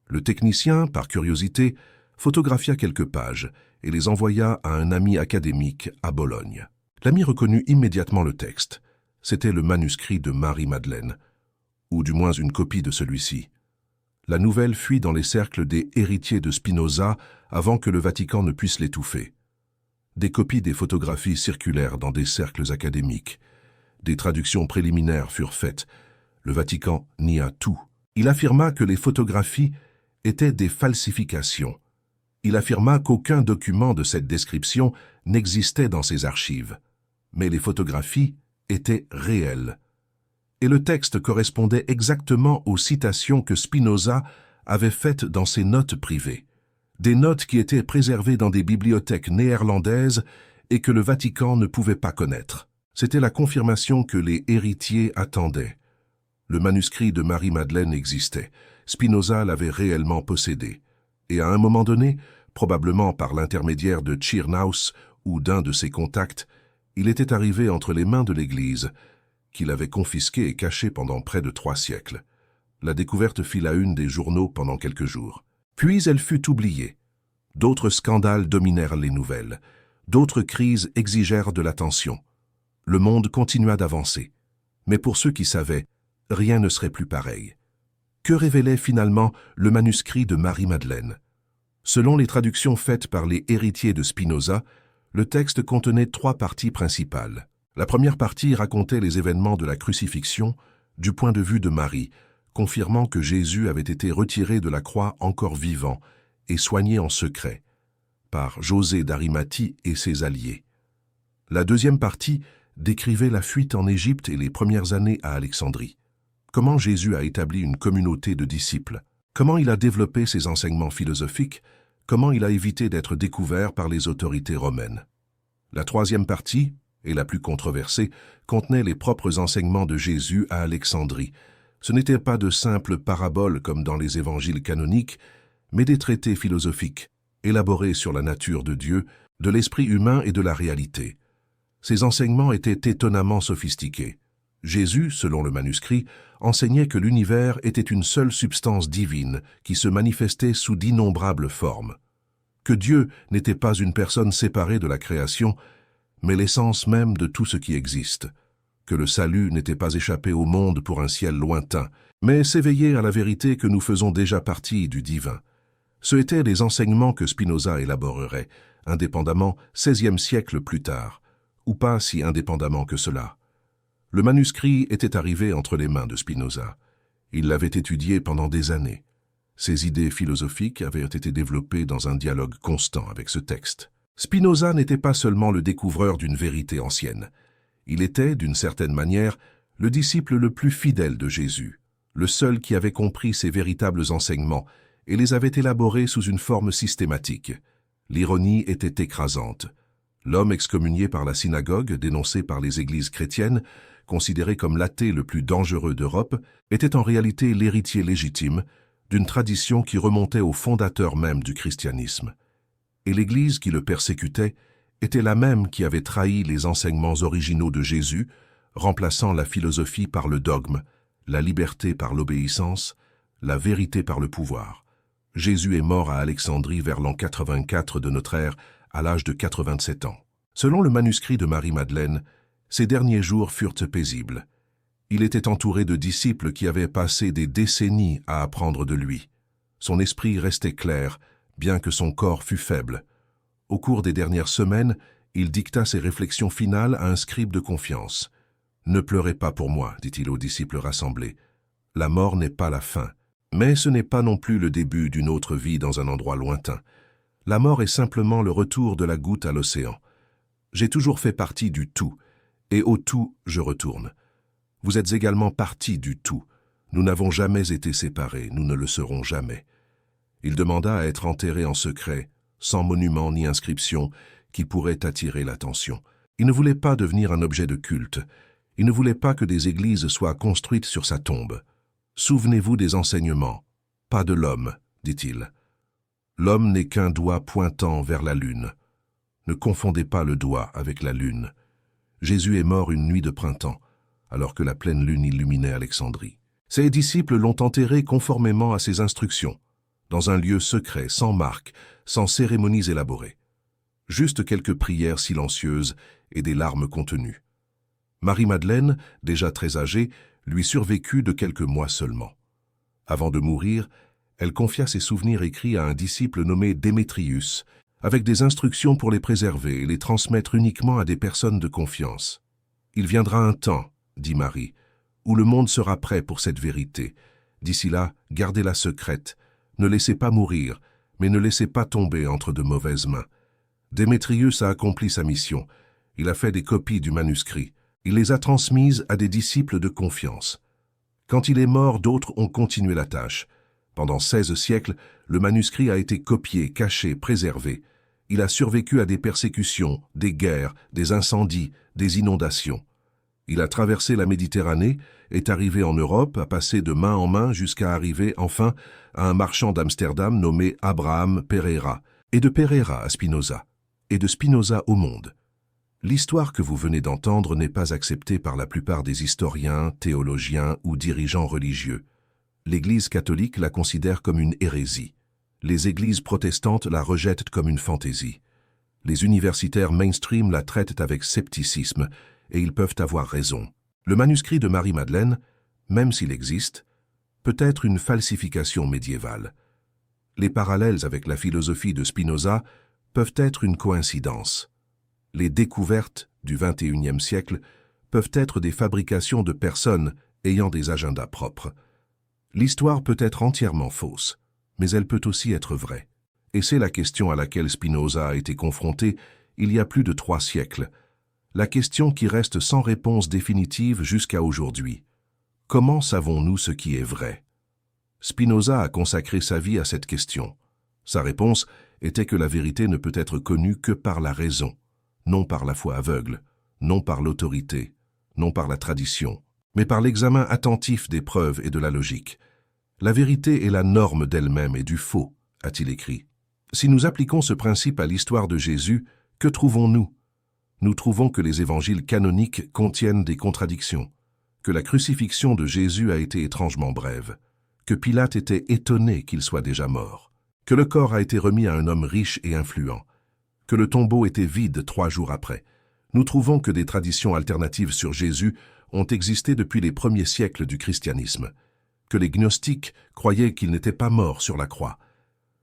Le technicien, par curiosité, photographia quelques pages et les envoya à un ami académique à Bologne. L'ami reconnut immédiatement le texte. C'était le manuscrit de Marie-Madeleine, ou du moins une copie de celui-ci. La nouvelle fuit dans les cercles des héritiers de Spinoza avant que le Vatican ne puisse l'étouffer. Des copies des photographies circulèrent dans des cercles académiques. Des traductions préliminaires furent faites. Le Vatican nia tout. Il affirma que les photographies étaient des falsifications. Il affirma qu'aucun document de cette description n'existait dans ses archives. Mais les photographies étaient réelles. Et le texte correspondait exactement aux citations que Spinoza avait faites dans ses notes privées. Des notes qui étaient préservées dans des bibliothèques néerlandaises et que le Vatican ne pouvait pas connaître. C'était la confirmation que les héritiers attendaient. Le manuscrit de Marie-Madeleine existait. Spinoza l'avait réellement possédé. Et à un moment donné, probablement par l'intermédiaire de Tschirnhaus ou d'un de ses contacts, il était arrivé entre les mains de l'Église, qu'il avait confisqué et caché pendant près de 3 siècles. La découverte fit la une des journaux pendant quelques jours. Puis elle fut oubliée. D'autres scandales dominèrent les nouvelles. D'autres crises exigèrent de l'attention. Le monde continua d'avancer. Mais pour ceux qui savaient, rien ne serait plus pareil. Que révélait finalement le manuscrit de Marie-Madeleine? Selon les traductions faites par les héritiers de Spinoza, le texte contenait 3 parties principales. La première partie racontait les événements de la crucifixion du point de vue de Marie, confirmant que Jésus avait été retiré de la croix encore vivant et soigné en secret par José d'Arimathie et ses alliés. La deuxième partie décrivait la fuite en Égypte et les premières années à Alexandrie. Comment Jésus a établi une communauté de disciples, comment il a développé ses enseignements philosophiques, comment il a évité d'être découvert par les autorités romaines. La troisième partie, et la plus controversée, contenait les propres enseignements de Jésus à Alexandrie. Ce n'étaient pas de simples paraboles comme dans les évangiles canoniques, mais des traités philosophiques, élaborés sur la nature de Dieu, de l'esprit humain et de la réalité. Ces enseignements étaient étonnamment sophistiqués. Jésus, selon le manuscrit, enseignait que l'univers était une seule substance divine qui se manifestait sous d'innombrables formes. Que Dieu n'était pas une personne séparée de la création, mais l'essence même de tout ce qui existe. Que le salut n'était pas échappé au monde pour un ciel lointain, mais s'éveiller à la vérité que nous faisons déjà partie du divin. Ce étaient les enseignements que Spinoza élaborerait, indépendamment, XVIe siècle plus tard, ou pas si indépendamment que cela. Le manuscrit était arrivé entre les mains de Spinoza. Il l'avait étudié pendant des années. Ses idées philosophiques avaient été développées dans un dialogue constant avec ce texte. Spinoza n'était pas seulement le découvreur d'une vérité ancienne. Il était, d'une certaine manière, le disciple le plus fidèle de Jésus, le seul qui avait compris ses véritables enseignements et les avait élaborés sous une forme systématique. L'ironie était écrasante. L'homme excommunié par la synagogue, dénoncé par les églises chrétiennes, considéré comme l'athée le plus dangereux d'Europe, était en réalité l'héritier légitime d'une tradition qui remontait au fondateur même du christianisme. Et l'Église qui le persécutait était la même qui avait trahi les enseignements originaux de Jésus, remplaçant la philosophie par le dogme, la liberté par l'obéissance, la vérité par le pouvoir. Jésus est mort à Alexandrie vers l'an 84 de notre ère, à l'âge de 87 ans. Selon le manuscrit de Marie-Madeleine, ses derniers jours furent paisibles. Il était entouré de disciples qui avaient passé des décennies à apprendre de lui. Son esprit restait clair, bien que son corps fût faible. Au cours des dernières semaines, il dicta ses réflexions finales à un scribe de confiance. « Ne pleurez pas pour moi, dit-il aux disciples rassemblés. La mort n'est pas la fin, mais ce n'est pas non plus le début d'une autre vie dans un endroit lointain. La mort est simplement le retour de la goutte à l'océan. J'ai toujours fait partie du tout, et au tout je retourne. Vous êtes également partie du tout. Nous n'avons jamais été séparés, nous ne le serons jamais. » Il demanda à être enterré en secret, sans monument ni inscription, qui pourrait attirer l'attention. Il ne voulait pas devenir un objet de culte. Il ne voulait pas que des églises soient construites sur sa tombe. « Souvenez-vous des enseignements, pas de l'homme, dit-il. L'homme n'est qu'un doigt pointant vers la lune. Ne confondez pas le doigt avec la lune. Jésus est mort une nuit de printemps, alors que la pleine lune illuminait Alexandrie. Ses disciples l'ont enterré conformément à ses instructions, dans un lieu secret, sans marque, sans cérémonies élaborées. Juste quelques prières silencieuses et des larmes contenues. Marie-Madeleine, déjà très âgée, lui survécut de quelques mois seulement. Avant de mourir, elle confia ses souvenirs écrits à un disciple nommé Démétrius, avec des instructions pour les préserver et les transmettre uniquement à des personnes de confiance. « Il viendra un temps, dit Marie, où le monde sera prêt pour cette vérité. D'ici là, gardez-la secrète. Ne laissez pas mourir, mais ne laissez pas tomber entre de mauvaises mains. » Démétrius a accompli sa mission. Il a fait des copies du manuscrit. Il les a transmises à des disciples de confiance. Quand il est mort, d'autres ont continué la tâche. Pendant 16 siècles, le manuscrit a été copié, caché, préservé. Il a survécu à des persécutions, des guerres, des incendies, des inondations. Il a traversé la Méditerranée, est arrivé en Europe, a passé de main en main jusqu'à arriver enfin à un marchand d'Amsterdam nommé Abraham Pereira, et de Pereira à Spinoza, et de Spinoza au monde. L'histoire que vous venez d'entendre n'est pas acceptée par la plupart des historiens, théologiens ou dirigeants religieux. L'Église catholique la considère comme une hérésie. Les églises protestantes la rejettent comme une fantaisie. Les universitaires mainstream la traitent avec scepticisme, et ils peuvent avoir raison. Le manuscrit de Marie-Madeleine, même s'il existe, peut être une falsification médiévale. Les parallèles avec la philosophie de Spinoza peuvent être une coïncidence. Les découvertes du XXIe siècle peuvent être des fabrications de personnes ayant des agendas propres. L'histoire peut être entièrement fausse, mais elle peut aussi être vraie. Et c'est la question à laquelle Spinoza a été confronté il y a plus de 3 siècles. La question qui reste sans réponse définitive jusqu'à aujourd'hui. Comment savons-nous ce qui est vrai? Spinoza a consacré sa vie à cette question. Sa réponse était que la vérité ne peut être connue que par la raison, non par la foi aveugle, non par l'autorité, non par la tradition, mais par l'examen attentif des preuves et de la logique. La vérité est la norme d'elle-même et du faux, a-t-il écrit. Si nous appliquons ce principe à l'histoire de Jésus, que trouvons-nous? Nous trouvons que les évangiles canoniques contiennent des contradictions, que la crucifixion de Jésus a été étrangement brève, que Pilate était étonné qu'il soit déjà mort, que le corps a été remis à un homme riche et influent, que le tombeau était vide 3 jours après. Nous trouvons que des traditions alternatives sur Jésus ont existé depuis les premiers siècles du christianisme, que les gnostiques croyaient qu'il n'était pas mort sur la croix,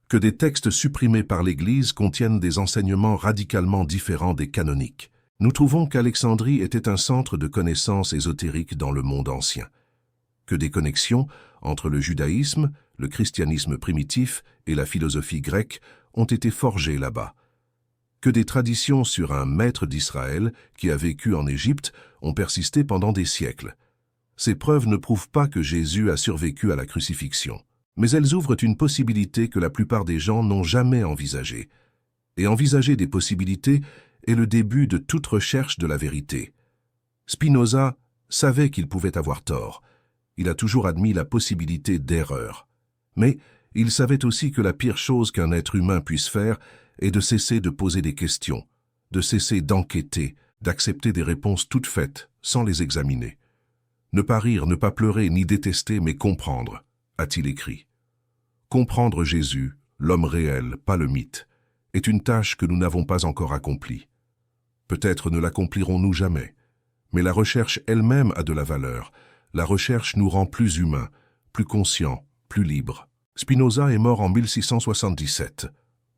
que des textes supprimés par l'Église contiennent des enseignements radicalement différents des canoniques. Nous trouvons qu'Alexandrie était un centre de connaissances ésotériques dans le monde ancien, que des connexions entre le judaïsme, le christianisme primitif et la philosophie grecque ont été forgées là-bas, que des traditions sur un maître d'Israël qui a vécu en Égypte ont persisté pendant des siècles. Ces preuves ne prouvent pas que Jésus a survécu à la crucifixion, mais elles ouvrent une possibilité que la plupart des gens n'ont jamais envisagée. Et envisager des possibilités est le début de toute recherche de la vérité. Spinoza savait qu'il pouvait avoir tort. Il a toujours admis la possibilité d'erreur. Mais il savait aussi que la pire chose qu'un être humain puisse faire est de cesser de poser des questions, de cesser d'enquêter, d'accepter des réponses toutes faites, sans les examiner. Ne pas rire, ne pas pleurer, ni détester, mais comprendre, a-t-il écrit. Comprendre Jésus, l'homme réel, pas le mythe, est une tâche que nous n'avons pas encore accomplie. Peut-être ne l'accomplirons-nous jamais, mais la recherche elle-même a de la valeur. La recherche nous rend plus humains, plus conscients, plus libres. Spinoza est mort en 1677,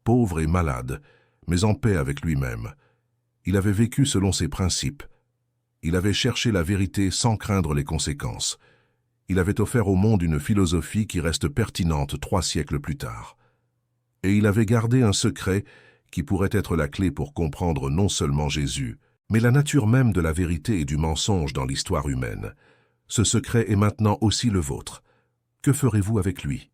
pauvre et malade, mais en paix avec lui-même. Il avait vécu selon ses principes. Il avait cherché la vérité sans craindre les conséquences. Il avait offert au monde une philosophie qui reste pertinente 3 siècles plus tard. Et il avait gardé un secret qui pourrait être la clé pour comprendre non seulement Jésus, mais la nature même de la vérité et du mensonge dans l'histoire humaine. Ce secret est maintenant aussi le vôtre. Que ferez-vous avec lui ?